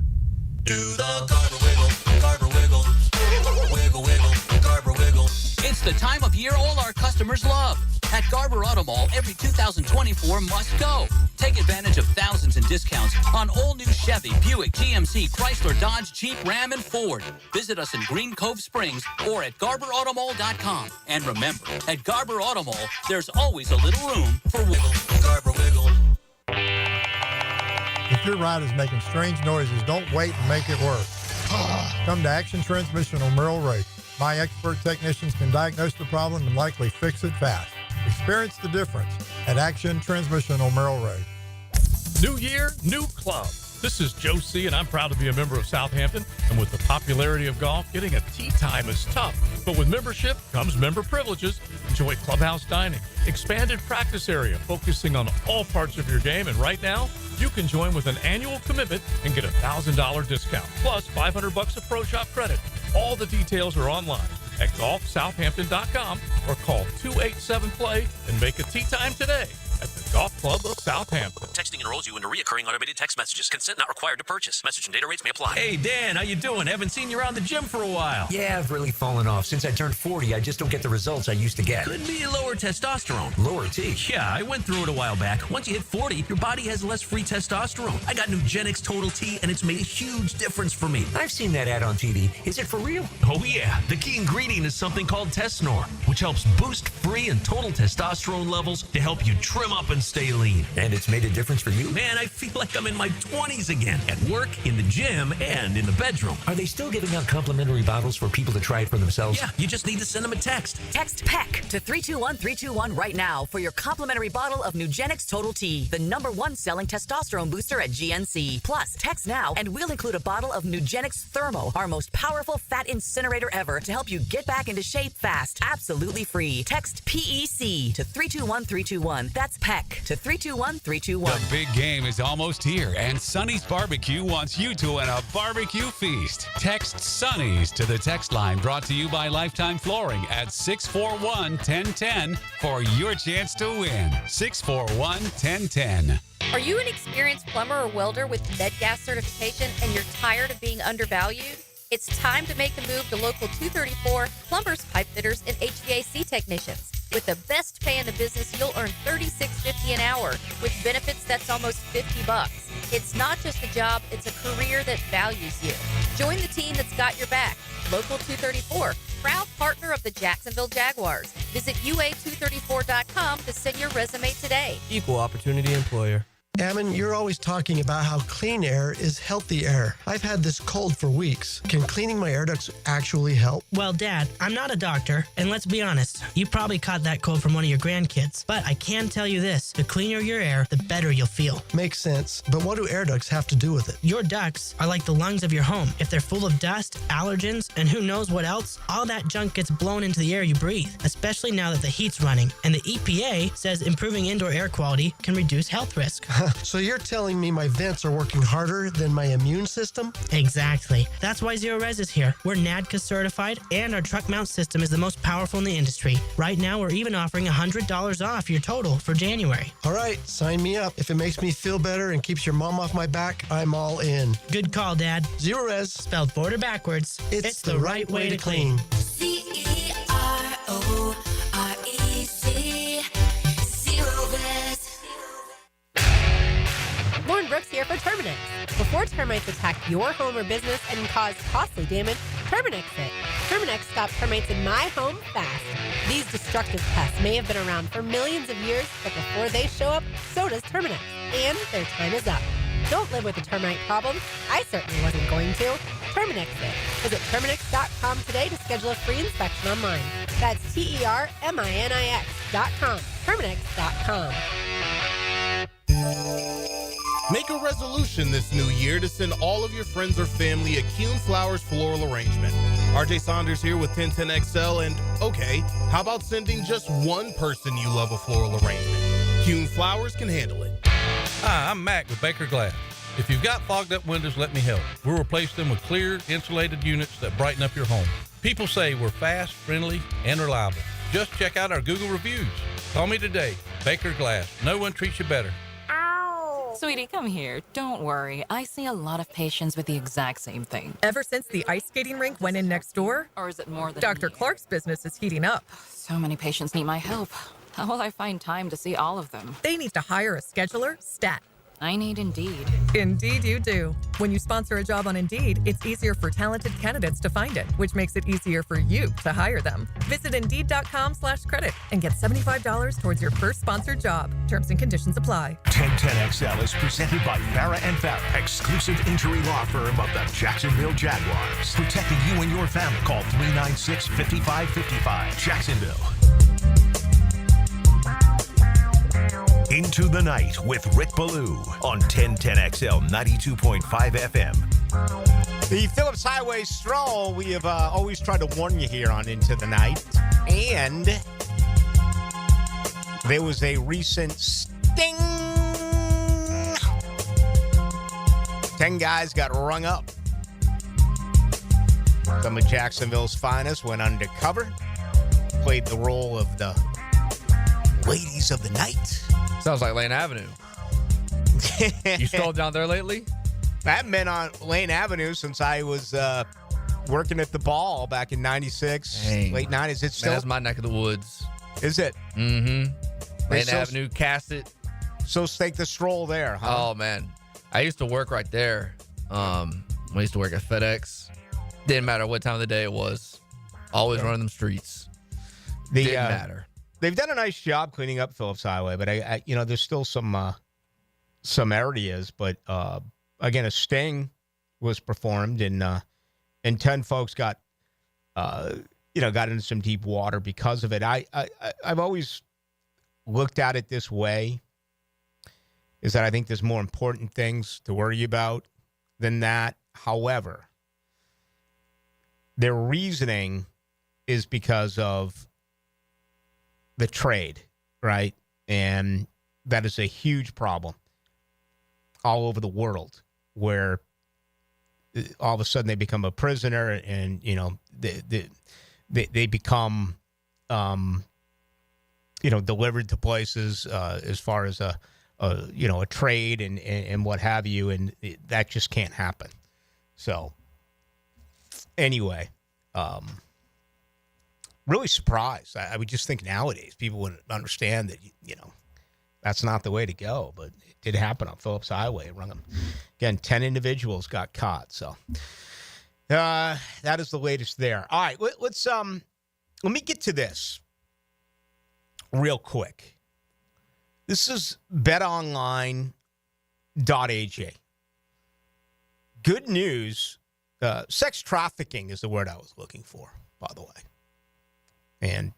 Do the Garber wiggle, Garber wiggle, wiggle, wiggle, Garber wiggle. It's the time of year all our customers love. At Garber Auto Mall, every 2024 must go. Take advantage of thousands in discounts on all new Chevy, Buick, GMC, Chrysler, Dodge, Jeep, Ram, and Ford. Visit us in Green Cove Springs or at GarberAutomall.com. And remember, at Garber Auto Mall, there's always a little room for wiggle. Garber wiggle. If your ride is making strange noises, don't wait and make it worse. Come to Action Transmission on Merrill Road. My expert technicians can diagnose the problem and likely fix it fast. Experience the difference at Action Transmission on Merrill Road. New year, new club. This is Joe C., and I'm proud to be a member of Southampton. And with the popularity of golf, getting a tee time is tough. But with membership comes member privileges. Enjoy clubhouse dining, expanded practice area, focusing on all parts of your game. And right now, you can join with an annual commitment and get a $1,000 discount, plus $500 of Pro Shop credit. All the details are online at golfsouthampton.com or call 287-PLAY and make a tee time today at the Golf Club of Southampton. Texting enrolls you into recurring automated text messages. Consent not required to purchase. Message and data rates may apply. Hey, Dan, how you doing? Haven't seen you around the gym for a while. Yeah, I've really fallen off. Since I turned 40, I just don't get the results I used to get. Could be lower testosterone. Lower T? Yeah, I went through it a while back. Once you hit 40, your body has less free testosterone. I got Nugenix Total T, and it's made a huge difference for me. I've seen that ad on TV. Is it for real? Oh, yeah. The key ingredient is something called Tesnor, which helps boost free and total testosterone levels to help you trim up and stay lean. And it's made a difference for you? Man, I feel like I'm in my 20s again. At work, in the gym, and in the bedroom. Are they still giving out complimentary bottles for people to try it for themselves? Yeah, you just need to send them a text. Text PEC to 321321 right now for your complimentary bottle of Nugenix Total T, the #1 selling testosterone booster at GNC. Plus, text now and we'll include a bottle of Nugenix Thermo, our most powerful fat incinerator ever, to help you get back into shape fast. Absolutely free. Text PEC to 321321. That's PEC to 321321. The big game is almost here, and Sonny's Barbecue wants you to win a barbecue feast. Text Sonny's to the text line brought to you by Lifetime Flooring at 641-1010 for your chance to win. 641-1010. Are you an experienced plumber or welder with MedGas certification and you're tired of being undervalued? It's time to make the move to Local 234 Plumbers, Pipe Fitters, and HVAC Technicians. With the best pay in the business, you'll earn $36.50 an hour. With benefits, that's almost $50. It's not just a job, it's a career that values you. Join the team that's got your back. Local 234, proud partner of the Jacksonville Jaguars. Visit UA234.com to send your resume today. Equal opportunity employer. Ammon, you're always talking about how clean air is healthy air. I've had this cold for weeks. Can cleaning my air ducts actually help? Well, Dad, I'm not a doctor, and let's be honest, you probably caught that cold from one of your grandkids. But I can tell you this, the cleaner your air, the better you'll feel. Makes sense, but what do air ducts have to do with it? Your ducts are like the lungs of your home. If they're full of dust, allergens, and who knows what else, all that junk gets blown into the air you breathe, especially now that the heat's running. And the EPA says improving indoor air quality can reduce health risk. So you're telling me my vents are working harder than my immune system? Exactly. That's why Zero Res is here. We're NADCA certified, and our truck mount system is the most powerful in the industry. Right now, we're even offering $100 off your total for January. All right, sign me up. If it makes me feel better and keeps your mom off my back, I'm all in. Good call, Dad. Zero Res. Spelled border backwards. It's the right way to clean. CEROREC. Zero Res. Lauren Brooks here for Terminix. Before termites attack your home or business and cause costly damage, Terminix it. Terminix stops termites in my home fast. These destructive pests may have been around for millions of years, but before they show up, so does Terminix. And their time is up. Don't live with a termite problem. I certainly wasn't going to. Terminix it. Visit Terminix.com today to schedule a free inspection online. That's TERMINIX.com. Terminix.com. Make a resolution this new year to send all of your friends or family a Kuhn Flowers floral arrangement. RJ Saunders here with 1010XL, and okay, how about sending just one person you love a floral arrangement? Kuhn Flowers can handle it. Hi, I'm Mac with Baker Glass. If you've got fogged up windows, let me help. We'll replace them with clear, insulated units that brighten up your home. People say we're fast, friendly, and reliable. Just check out our Google reviews. Call me today. Baker Glass. No one treats you better. Sweetie, come here. Don't worry. I see a lot of patients with the exact same thing. Ever since the ice skating rink went in next door? Or is it more than Dr. Clark's business is heating up. So many patients need my help. How will I find time to see all of them? They need to hire a scheduler, stat. I need Indeed. Indeed you do. When you sponsor a job on Indeed, it's easier for talented candidates to find it, which makes it easier for you to hire them. Visit Indeed.com/credit and get $75 towards your first sponsored job. Terms and conditions apply. 1010XL is presented by Farrah & Farrah, exclusive injury law firm of the Jacksonville Jaguars. Protecting you and your family. Call 396-5555. Jacksonville. Into the Night with Rick Ballou on 1010XL 92.5 FM. The Phillips Highway Stroll, we have always tried to warn you here on Into the Night. And there was a recent sting. 10 guys got rung up. Some of Jacksonville's finest went undercover, played the role of the ladies of the night. Sounds like Lane Avenue. You strolled down there lately? I haven't been on Lane Avenue since I was working at the Ball back in 96, late 90s. It's still... Man, that's my neck of the woods. Is it? Mm-hmm. Lane Avenue, Cassett. So take the stroll there, huh? Oh, man. I used to work right there. I used to work at FedEx. Didn't matter what time of the day it was. Always running them streets. Didn't matter. They've done a nice job cleaning up Phillips Highway, but I there's still some areas. But again, a sting was performed, and 10 folks got into some deep water because of it. I've always looked at it this way: is that I think there's more important things to worry about than that. However, their reasoning is because of the trade, right? And that is a huge problem all over the world, where all of a sudden they become a prisoner, and they become delivered to places as far as a trade and what have you, and that just can't happen. So anyway, really surprised. I would just think nowadays people wouldn't understand that, that's not the way to go. But it did happen on Phillips Highway. Again, 10 individuals got caught. So that is the latest there. All right, let me get to this real quick. This is betonline.aj. Good news. Sex trafficking is the word I was looking for, by the way. And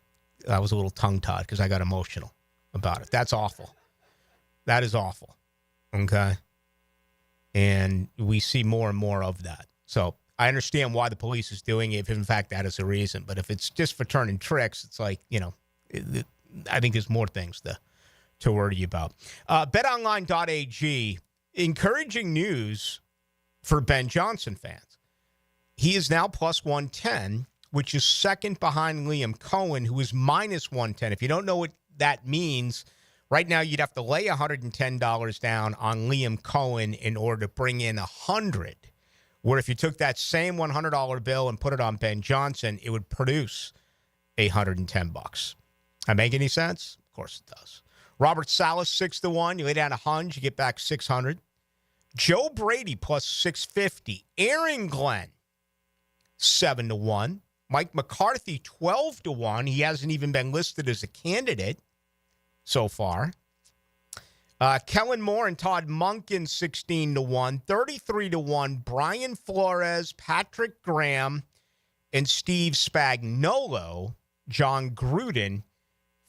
I was a little tongue-tied because I got emotional about it. That's awful. That is awful. Okay? And we see more and more of that. So I understand why the police is doing it, if in fact that is the reason. But if it's just for turning tricks, it's like, I think there's more things to worry about. BetOnline.ag, encouraging news for Ben Johnson fans. He is now plus 110, which is second behind Liam Cohen, who is minus 110. If you don't know what that means, right now you'd have to lay $110 down on Liam Cohen in order to bring in $100. Where if you took that same $100 bill and put it on Ben Johnson, it would produce $110. That make any sense? Of course it does. Robert Salas, 6-1. You lay down $100, you get back $600. Joe Brady plus 650. Aaron Glenn, 7-1. Mike McCarthy, 12-1. He hasn't even been listed as a candidate so far. Kellen Moore and Todd Monken, 16-1. 33-1. Brian Flores, Patrick Graham, and Steve Spagnuolo. John Gruden,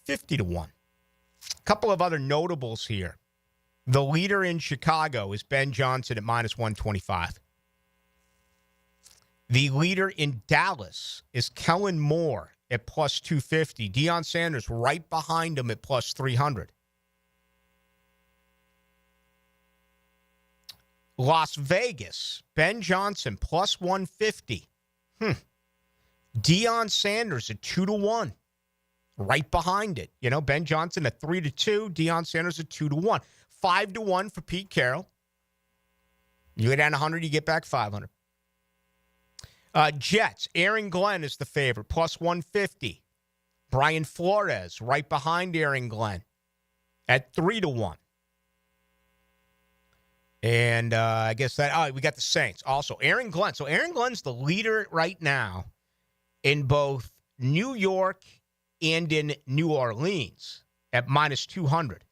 50-1. A couple of other notables here. The leader in Chicago is Ben Johnson at minus 125. The leader in Dallas is Kellen Moore at plus 250. Deion Sanders right behind him at plus 300. Las Vegas, Ben Johnson plus 150. Deion Sanders at 2-1. Right behind it. You know, Ben Johnson at 3-2. Deion Sanders at 2-1. 5-1 for Pete Carroll. You go down 100, you get back 500. Jets, Aaron Glenn is the favorite, plus 150. Brian Flores, right behind Aaron Glenn, at 3-1. And I guess that, we got the Saints. Also, Aaron Glenn. So Aaron Glenn's the leader right now in both New York and in New Orleans at minus 200.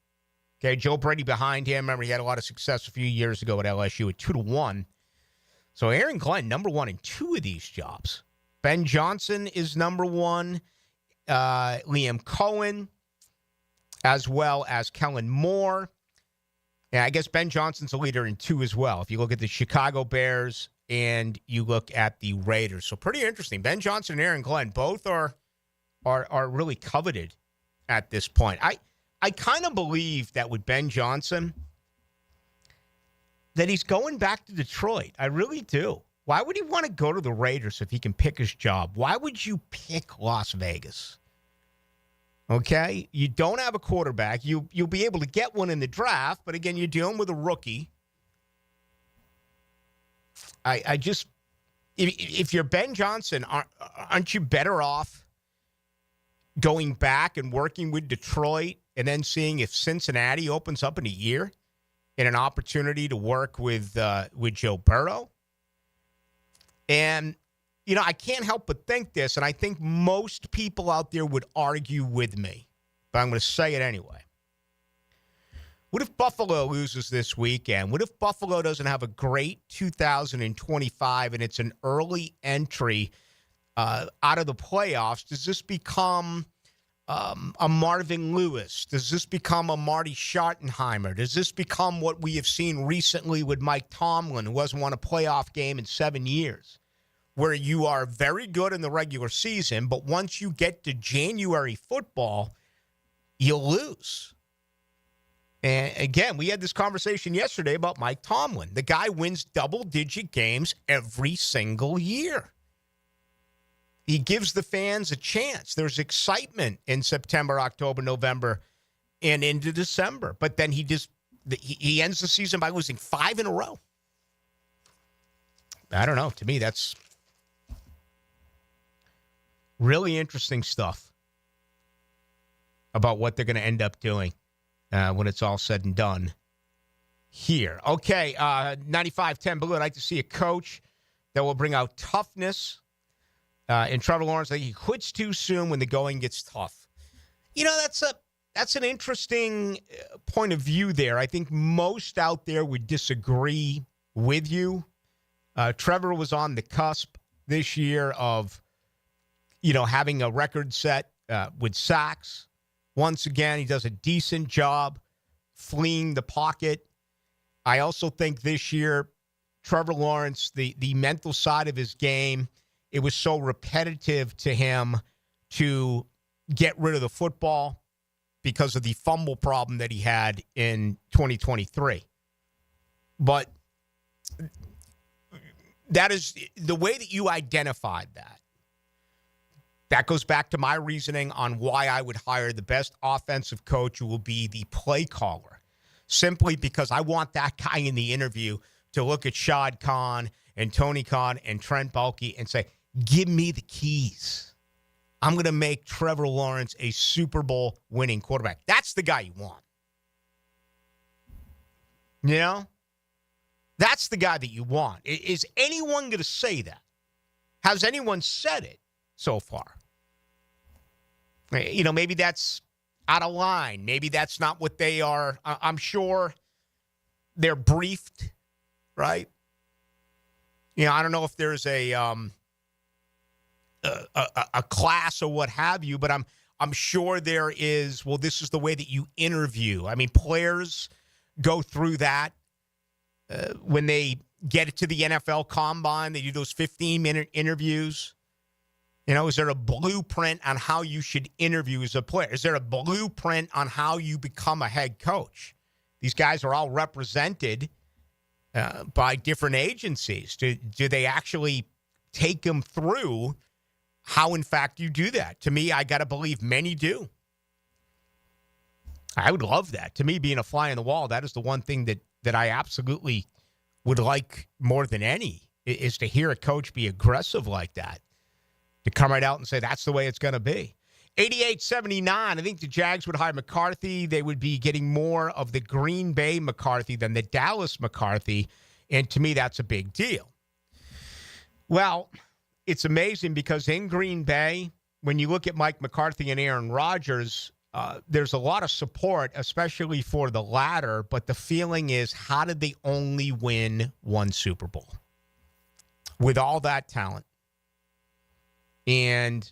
Okay, Joe Brady behind him. Remember, he had a lot of success a few years ago at LSU at 2-1. So Aaron Glenn, number one in two of these jobs. Ben Johnson is number one. Liam Cohen, as well as Kellen Moore. And I guess Ben Johnson's a leader in two as well. If you look at the Chicago Bears and you look at the Raiders. So pretty interesting. Ben Johnson and Aaron Glenn both are really coveted at this point. I kind of believe that with Ben Johnson, that he's going back to Detroit. I really do. Why would he want to go to the Raiders if he can pick his job? Why would you pick Las Vegas? Okay? You don't have a quarterback. You'll be able to get one in the draft, but again, you're dealing with a rookie. I just, if you're Ben Johnson, aren't you better off going back and working with Detroit and then seeing if Cincinnati opens up in a year and an opportunity to work with Joe Burrow? And, you know, I can't help but think this, and I think most people out there would argue with me, but I'm going to say it anyway. What if Buffalo loses this weekend? What if Buffalo doesn't have a great 2025 and it's an early entry out of the playoffs? Does this become a Marvin Lewis? Does this become a Marty Schottenheimer? Does this become what we have seen recently with Mike Tomlin, who hasn't won a playoff game in 7 years, where you are very good in the regular season, but once you get to January football, you lose? And again, we had this conversation yesterday about Mike Tomlin. The guy wins double-digit games every single year. He gives the fans a chance. There's excitement in September, October, November, and into December. But then he ends the season by losing 5 in a row. I don't know. To me, that's really interesting stuff about what they're going to end up doing when it's all said and done here. Okay, 95-10 Blue. I'd like to see a coach that will bring out toughness. And Trevor Lawrence, I think he quits too soon when the going gets tough. You know, that's an interesting point of view there. I think most out there would disagree with you. Trevor was on the cusp this year of, you know, having a record set with sacks. Once again, he does a decent job fleeing the pocket. I also think this year, Trevor Lawrence, the mental side of his game, it was so repetitive to him to get rid of the football because of the fumble problem that he had in 2023. But that is the way that you identified that. That goes back to my reasoning on why I would hire the best offensive coach who will be the play caller. Simply because I want that guy in the interview to look at Shad Khan and Tony Khan and Trent Baalke and say, give me the keys. I'm going to make Trevor Lawrence a Super Bowl winning quarterback. That's the guy you want. You know? That's the guy that you want. Is anyone going to say that? Has anyone said it so far? You know, maybe that's out of line. Maybe that's not what they are. I'm sure they're briefed, right? You know, I don't know if there's a class or what have you, but I'm sure there is. Well, this is the way that you interview. I mean, players go through that when they get it to the NFL Combine. They do those 15-minute interviews. You know, is there a blueprint on how you should interview as a player? Is there a blueprint on how you become a head coach? These guys are all represented by different agencies. Do they actually take them through how, in fact, you do that? To me, I got to believe many do. I would love that. To me, being a fly on the wall, that is the one thing that I absolutely would like more than any, is to hear a coach be aggressive like that, to come right out and say that's the way it's going to be. 88-79, I think the Jags would hire McCarthy. They would be getting more of the Green Bay McCarthy than the Dallas McCarthy, and to me, that's a big deal. Well, it's amazing because in Green Bay, when you look at Mike McCarthy and Aaron Rodgers, there's a lot of support, especially for the latter, but the feeling is, how did they only win one Super Bowl with all that talent? And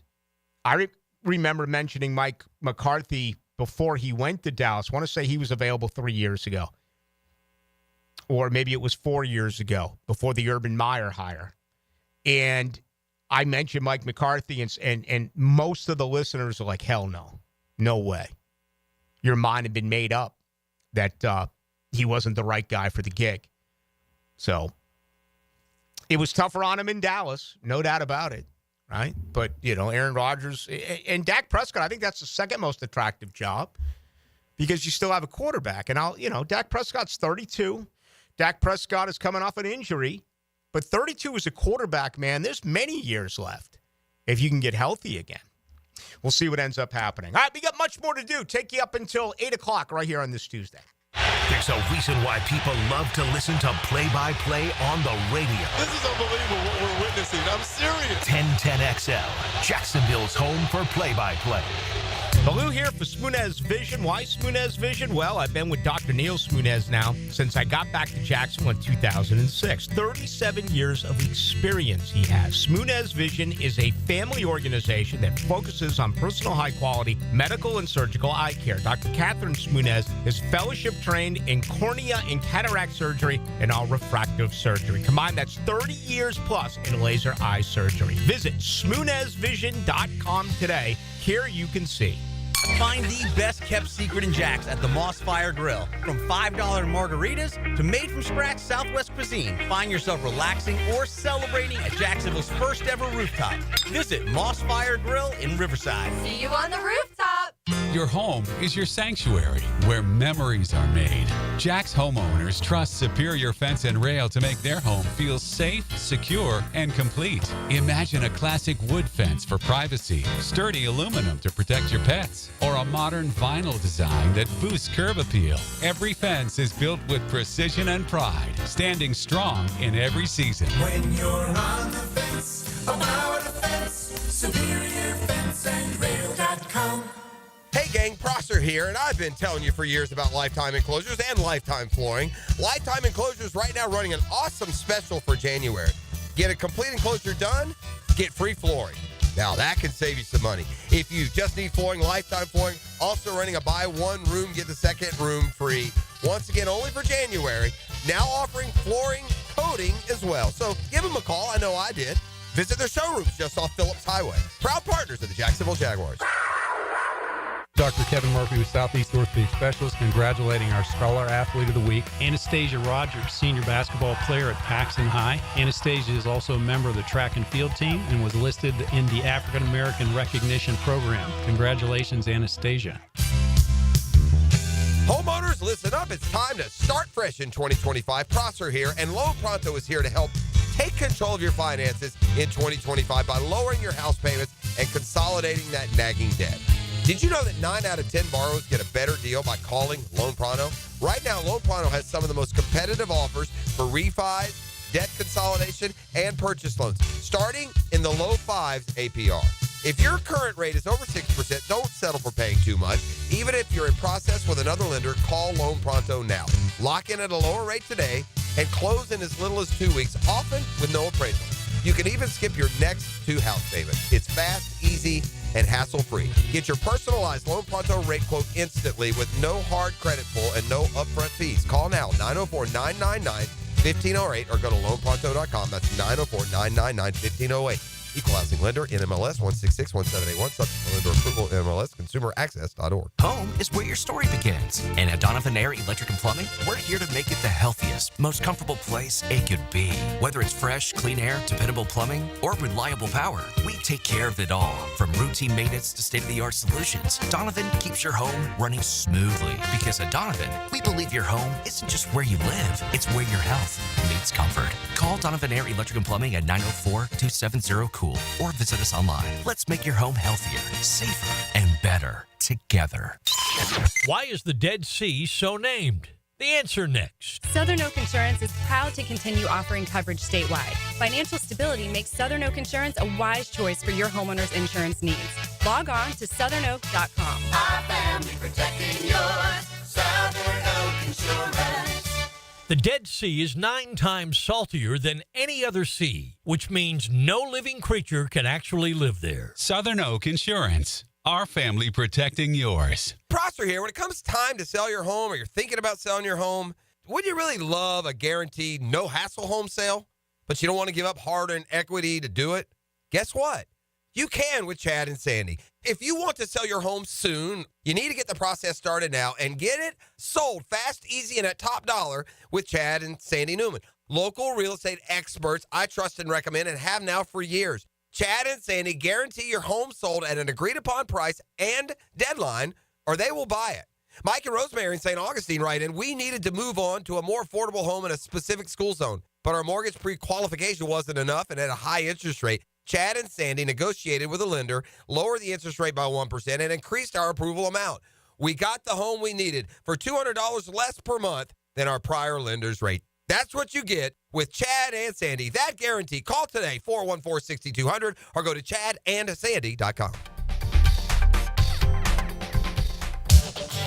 I remember mentioning Mike McCarthy before he went to Dallas. I want to say he was available 3 years ago, or maybe it was 4 years ago before the Urban Meyer hire. And I mentioned Mike McCarthy, and most of the listeners are like, hell no. No way. Your mind had been made up that he wasn't the right guy for the gig. So it was tougher on him in Dallas, no doubt about it, right? But, you know, Aaron Rodgers and Dak Prescott, I think that's the second most attractive job because you still have a quarterback. And Dak Prescott's 32. Dak Prescott is coming off an injury. But 32 as a quarterback, man, there's many years left if you can get healthy again. We'll see what ends up happening. All right, we got much more to do. Take you up until 8 o'clock right here on this Tuesday. There's a reason why people love to listen to play-by-play on the radio. This is unbelievable what we're witnessing. I'm serious. 1010XL, Jacksonville's home for play-by-play. Ballou here for Smunez Vision. Why Smunez Vision? Well, I've been with Dr. Neil Smunez now since I got back to Jacksonville in 2006. 37 years of experience he has. Smunez Vision is a family organization that focuses on personal high-quality medical and surgical eye care. Dr. Catherine Smunez is fellowship-trained in cornea and cataract surgery and all refractive surgery. Combined, that's 30 years plus in laser eye surgery. Visit SmunezVision.com today. Here you can see. Find the best-kept secret in Jax at the Moss Fire Grill. From $5 margaritas to made-from-scratch Southwest cuisine, find yourself relaxing or celebrating at Jacksonville's first-ever rooftop. Visit Moss Fire Grill in Riverside. See you on the rooftop. Your home is your sanctuary where memories are made. Jax homeowners trust Superior Fence and Rail to make their home feel safe, secure, and complete. Imagine a classic wood fence for privacy, sturdy aluminum to protect your pets, or a modern vinyl design that boosts curb appeal. Every fence is built with precision and pride, standing strong in every season. When you're on the fence, about the fence, SuperiorFenceandRail.com. Hey gang, Prosser here, and I've been telling you for years about Lifetime Enclosures and Lifetime Flooring. Lifetime Enclosures right now running an awesome special for January. Get a complete enclosure done, get free flooring. Now that can save you some money. If you just need flooring, Lifetime Flooring also running a buy one room, get the second room free. Once again, only for January. Now offering flooring coating as well. So give them a call. I know I did. Visit their showrooms just off Phillips Highway. Proud partners of the Jacksonville Jaguars. Dr. Kevin Murphy with Southeast Orthopedic Specialist, congratulating our Scholar Athlete of the Week, Anastasia Rogers, senior basketball player at Paxton High. Anastasia is also a member of the track and field team and was listed in the African American Recognition Program. Congratulations, Anastasia. Homeowners, listen up. It's time to start fresh in 2025. Prosser here, and Loan Pronto is here to help take control of your finances in 2025 by lowering your house payments and consolidating that nagging debt. Did you know that 9 out of 10 borrowers get a better deal by calling Loan Pronto? Right now, Loan Pronto has some of the most competitive offers for refis, debt consolidation, and purchase loans, starting in the low 5s APR. If your current rate is over 6%, don't settle for paying too much. Even if you're in process with another lender, call Loan Pronto now. Lock in at a lower rate today and close in as little as 2 weeks, often with no appraisal. You can even skip your next 2 house payments. It's fast, easy, and hassle-free. Get your personalized Loan Pronto rate quote instantly with no hard credit pull and no upfront fees. Call now, 904-999-1508, or go to loanpronto.com. That's 904-999-1508. Equal housing lender, NMLS 1661781, subject to lender approval, NMLS, Home is where your story begins. And at Donovan Air Electric and Plumbing, we're here to make it the healthiest, most comfortable place it could be. Whether it's fresh, clean air, dependable plumbing, or reliable power, we take care of it all. From routine maintenance to state-of-the-art solutions, Donovan keeps your home running smoothly. Because at Donovan, we believe your home isn't just where you live, it's where your health meets comfort. Call Donovan Air Electric and Plumbing at 904-270-COOL or visit us online. Let's make your home healthier, safer, and better together. Why is the Dead Sea so named? The answer next. Southern Oak Insurance is proud to continue offering coverage statewide. Financial stability makes Southern Oak Insurance a wise choice for your homeowner's insurance needs. Log on to southernoak.com. Our family protecting yours. Southern Oak Insurance. The Dead Sea is 9 times saltier than any other sea, which means no living creature can actually live there. Southern Oak Insurance. Our family protecting yours. Prosser here. When it comes time to sell your home or you're thinking about selling your home, wouldn't you really love a guaranteed no-hassle home sale? But you don't want to give up hard-earned equity to do it? Guess what? You can with Chad and Sandy. If you want to sell your home soon, you need to get the process started now and get it sold fast, easy, and at top dollar with Chad and Sandy Newman. Local real estate experts I trust and recommend and have now for years. Chad and Sandy guarantee your home sold at an agreed-upon price and deadline, or they will buy it. Mike and Rosemary in St. Augustine write in, we needed to move on to a more affordable home in a specific school zone, but our mortgage pre-qualification wasn't enough and at a high interest rate. Chad and Sandy negotiated with a lender, lowered the interest rate by 1%, and increased our approval amount. We got the home we needed for $200 less per month than our prior lender's rate. That's what you get with Chad and Sandy. That guarantee. Call today, 414-6200, or go to chadandsandy.com.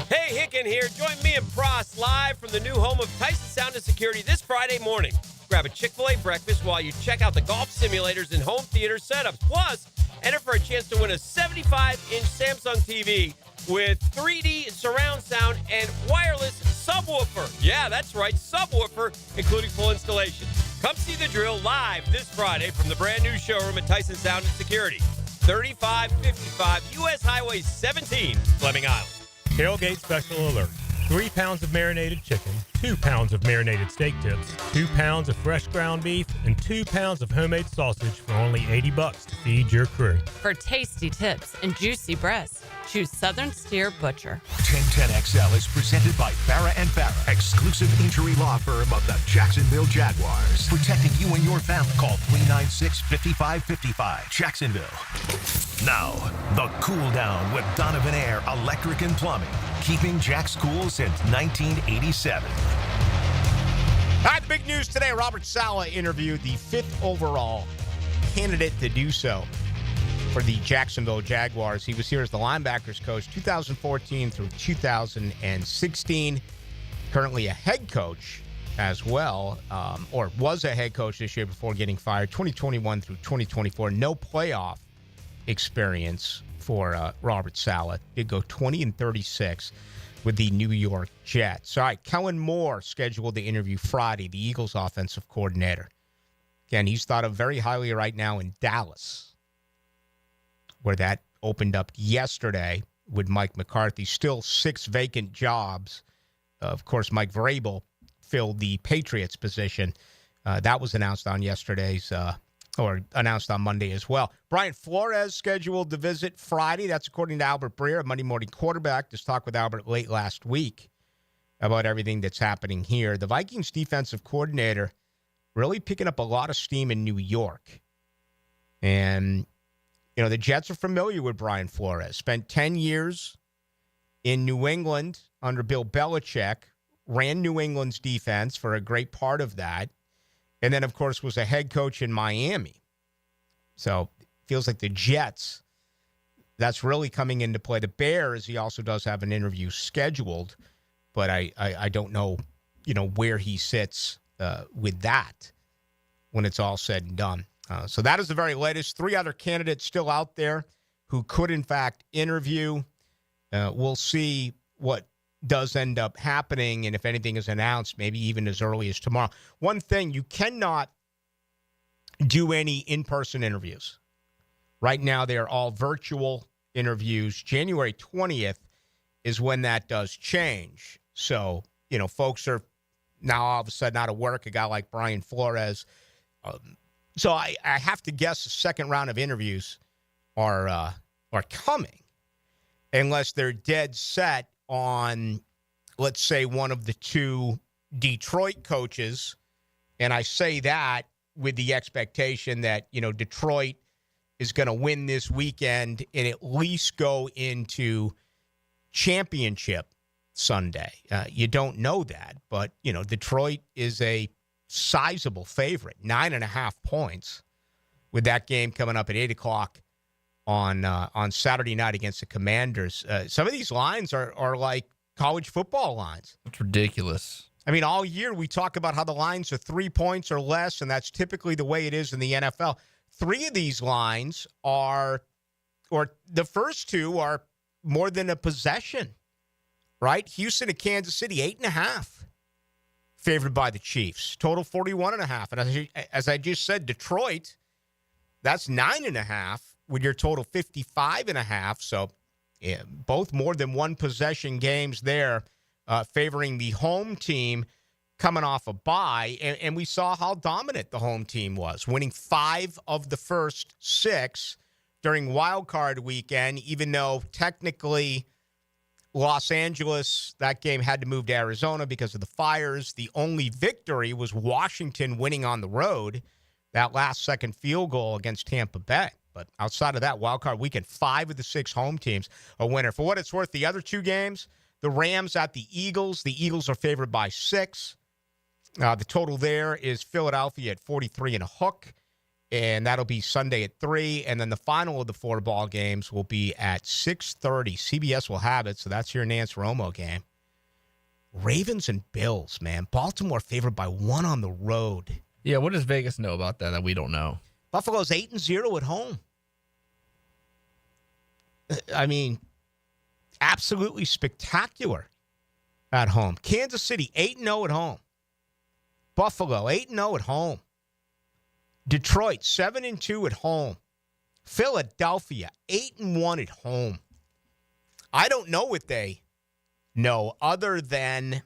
Hey, Hicken here. Join me and Pross live from the new home of Tyson Sound and Security this Friday morning. Grab a Chick-fil-A breakfast while you check out the golf simulators and home theater setups. Plus, enter for a chance to win a 75-inch Samsung TV with 3D surround sound and wireless subwoofer. Yeah, that's right, subwoofer, including full installation. Come see the drill live this Friday from the brand new showroom at Tyson Sound and Security, 3555 U.S. Highway 17, Fleming Island. Tailgate special alert. 3 pounds of marinated chicken, 2 pounds of marinated steak tips, 2 pounds of fresh ground beef, and 2 pounds of homemade sausage for only $80 to feed your crew. For tasty tips and juicy breasts, choose Southern Steer Butcher. 1010XL is presented by Farrah & Farrah, exclusive injury law firm of the Jacksonville Jaguars. Protecting you and your family. Call 396-5555. Jacksonville. Now, the cool down with Donovan Air Electric and Plumbing. Keeping Jack's cool since 1987. All right, the big news today, Robert Saleh interviewed the 5th overall candidate to do so for the Jacksonville Jaguars. He was here as the linebackers coach 2014 through 2016. Currently a head coach as well, or was a head coach this year before getting fired, 2021 through 2024. No playoff experience for Robert Saleh. Did go 20-36 with the New York Jets. All right, Kellen Moore scheduled the interview Friday, the Eagles offensive coordinator. Again, he's thought of very highly right now in Dallas, where that opened up yesterday. with Mike McCarthy. Still 6 vacant jobs. Of course, Mike Vrabel filled the Patriots position. That was announced on announced on Monday as well. Brian Flores scheduled to visit Friday. That's according to Albert Breer, a Monday morning quarterback. Just talked with Albert late last week about everything that's happening here. The Vikings defensive coordinator really picking up a lot of steam in New York. And, the Jets are familiar with Brian Flores. Spent 10 years in New England under Bill Belichick, ran New England's defense for a great part of that, and then, of course, was a head coach in Miami. So it feels like the Jets, that's really coming into play. The Bears, he also does have an interview scheduled, but I don't know, where he sits with that when it's all said and done. So that is the very latest. 3 other candidates still out there who could, in fact, interview. We'll see what does end up happening, and if anything is announced, maybe even as early as tomorrow. One thing, you cannot do any in-person interviews. Right now, they are all virtual interviews. January 20th is when that does change. So, folks are now all of a sudden out of work, a guy like Brian Flores. So I have to guess the second round of interviews are coming, unless they're dead set on, let's say, one of the 2 Detroit coaches. And I say that with the expectation that, Detroit is going to win this weekend and at least go into championship Sunday. You don't know that, but, Detroit is a sizable favorite, 9.5 points, with that game coming up at 8 o'clock on Saturday night against the Commanders. Some of these lines are like college football lines. It's ridiculous. I mean, all year we talk about how the lines are 3 points or less, and that's typically the way it is in the NFL. 3 of these lines are, or the first 2 are more than a possession, right? Houston at Kansas City, 8.5. Favored by the Chiefs. Total 41.5. And as I just said, Detroit, that's 9.5 with your total 55.5. So both more than one possession games there, favoring the home team coming off a bye. And we saw how dominant the home team was, winning 5 of the first 6 during Wild Card weekend, even though technically Los Angeles, that game had to move to Arizona because of the fires. The only victory was Washington winning on the road, that last-second field goal against Tampa Bay. But outside of that, wild card weekend, 5 of the 6 home teams a winner. For what it's worth, the other 2 games, the Rams at the Eagles. The Eagles are favored by 6. The total there is Philadelphia at 43 and a hook. And that'll be Sunday at 3. And then the final of the 4 ball games will be at 6:30. CBS will have it, so that's your Nance Romo game. Ravens and Bills, man. Baltimore favored by 1 on the road. Yeah, what does Vegas know about that we don't know? Buffalo's 8-0 at home. I mean, absolutely spectacular at home. Kansas City, 8-0 at home. Buffalo, 8-0 at home. Detroit, 7-2 at home. Philadelphia, 8-1 at home. I don't know what they know other than,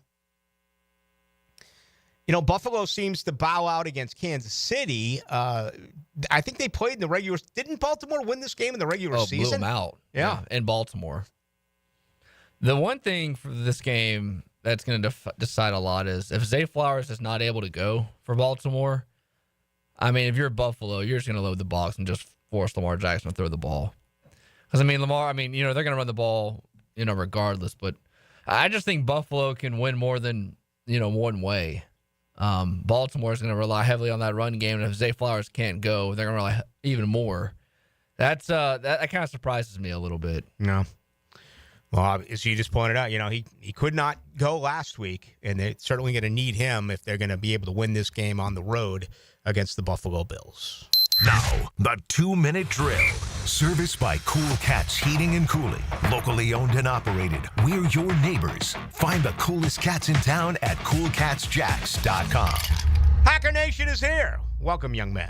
Buffalo seems to bow out against Kansas City. I think they played in the regular. Didn't Baltimore win this game in the regular season? Blew them out. Yeah. In Baltimore. The one thing for this game that's going to decide a lot is if Zay Flowers is not able to go for Baltimore. I mean, if you're Buffalo, you're just going to load the box and just force Lamar Jackson to throw the ball. Because, Lamar, they're going to run the ball, regardless. But I just think Buffalo can win more than, one way. Baltimore is going to rely heavily on that run game. And if Zay Flowers can't go, they're going to rely even more. That kind of surprises me a little bit. No. Well, as you just pointed out, he could not go last week. And they're certainly going to need him if they're going to be able to win this game on the road against the Buffalo Bills. Now, the 2-minute drill. Serviced by Cool Cats Heating and Cooling. Locally owned and operated. We're your neighbors. Find the coolest cats in town at coolcatsjacks.com. Hacker Nation is here. Welcome, young man.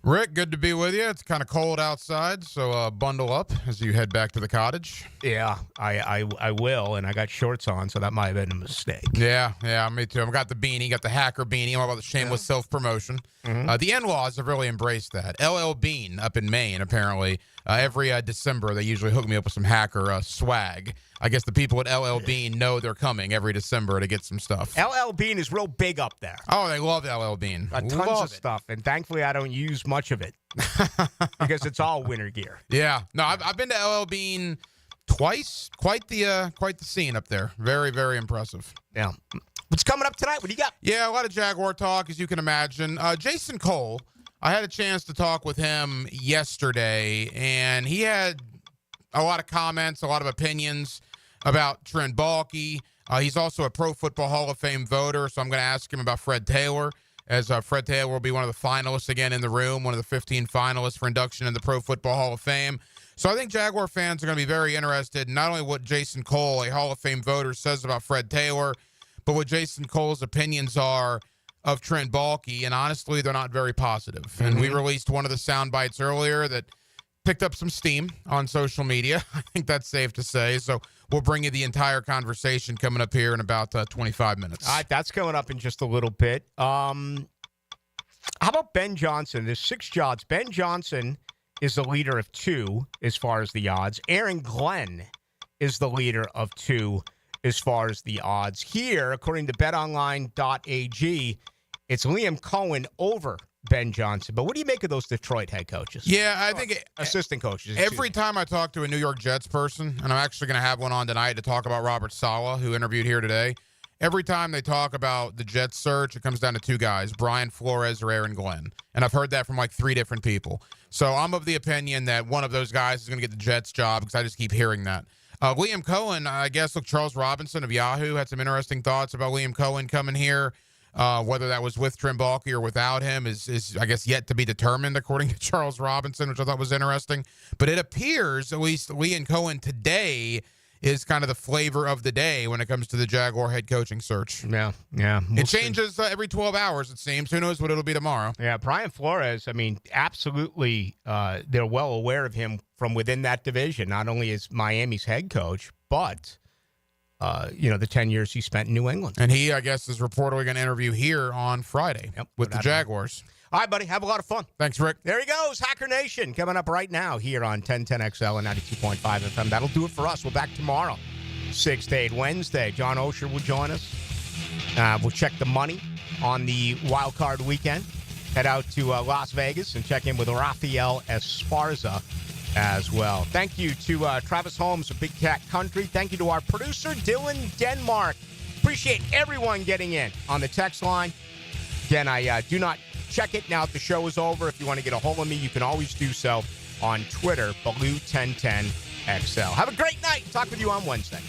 Rick, good to be with you. It's kind of cold outside, so bundle up as you head back to the cottage. Yeah, I will, and I got shorts on, so that might have been a mistake. Yeah, me too. I've got the beanie, got the hacker beanie. I'm all about the shameless self-promotion. Mm-hmm. The in-laws have really embraced that. LL Bean up in Maine, apparently, every December, they usually hook me up with some hacker swag. I guess the people at LL Bean know they're coming every December to get some stuff. LL Bean is real big up there. Oh, they love LL Bean. Tons of stuff, and thankfully I don't use much of it because it's all winter gear. Yeah, no, I've been to LL Bean twice. Quite the scene up there. Very, very impressive. Yeah. What's coming up tonight? What do you got? Yeah, a lot of Jaguar talk, as you can imagine. Jason Cole, I had a chance to talk with him yesterday, and he had a lot of comments, a lot of opinions about Trent Baalke. He's also a Pro Football Hall of Fame voter, so I'm going to ask him about Fred Taylor, as Fred Taylor will be one of the finalists again in the room, one of the 15 finalists for induction in the Pro Football Hall of Fame. So I think Jaguar fans are going to be very interested in not only what Jason Cole, a Hall of Fame voter, says about Fred Taylor, but what Jason Cole's opinions are of Trent Baalke, and honestly, they're not very positive. Mm-hmm. And we released one of the sound bites earlier that picked up some steam on social media. I think that's safe to say. So we'll bring you the entire conversation coming up here in about 25 minutes. All right, that's coming up in just a little bit. How about Ben Johnson? There's 6 jobs. Ben Johnson is the leader of 2 as far as the odds. Aaron Glenn is the leader of 2 as far as the odds. Here, according to betonline.ag, it's Liam Cohen over Ben Johnson. But what do you make of those Detroit head coaches? Yeah, I think assistant coaches. Every time I talk to a New York Jets person, and I'm actually going to have one on tonight to talk about Robert Saleh, who interviewed here today. Every time they talk about the Jets search, it comes down to 2 guys, Brian Flores or Aaron Glenn. And I've heard that from like 3 different people. So I'm of the opinion that one of those guys is going to get the Jets job because I just keep hearing that. Liam Cohen, I guess, look, Charles Robinson of Yahoo had some interesting thoughts about Liam Cohen coming here. Whether that was with Trent Baalke or without him is, I guess, yet to be determined, according to Charles Robinson, which I thought was interesting. But it appears, at least Liam Cohen today, is kind of the flavor of the day when it comes to the Jaguar head coaching search. Yeah. It changes every 12 hours, it seems. Who knows what it'll be tomorrow? Yeah, Brian Flores, I mean, absolutely, they're well aware of him from within that division, not only as Miami's head coach, but the 10 years he spent in New England. And he, I guess, is reportedly going to interview here on Friday with the Jaguars. All right, buddy. Have a lot of fun. Thanks, Rick. There he goes. Hacker Nation coming up right now here on 1010XL and 92.5 FM. That'll do it for us. We're back tomorrow, 6 to 8 Wednesday. John Osher will join us. We'll check the money on the wild card weekend. Head out to Las Vegas and check in with Rafael Esparza as well. Thank you to Travis Holmes of Big Cat Country. Thank you to our producer, Dylan Denmark. Appreciate everyone getting in on the text line. Again, I do not check it now that the show is over. If you want to get a hold of me, you can always do so on Twitter, Ballou1010XL. Have a great night. Talk with you on Wednesday.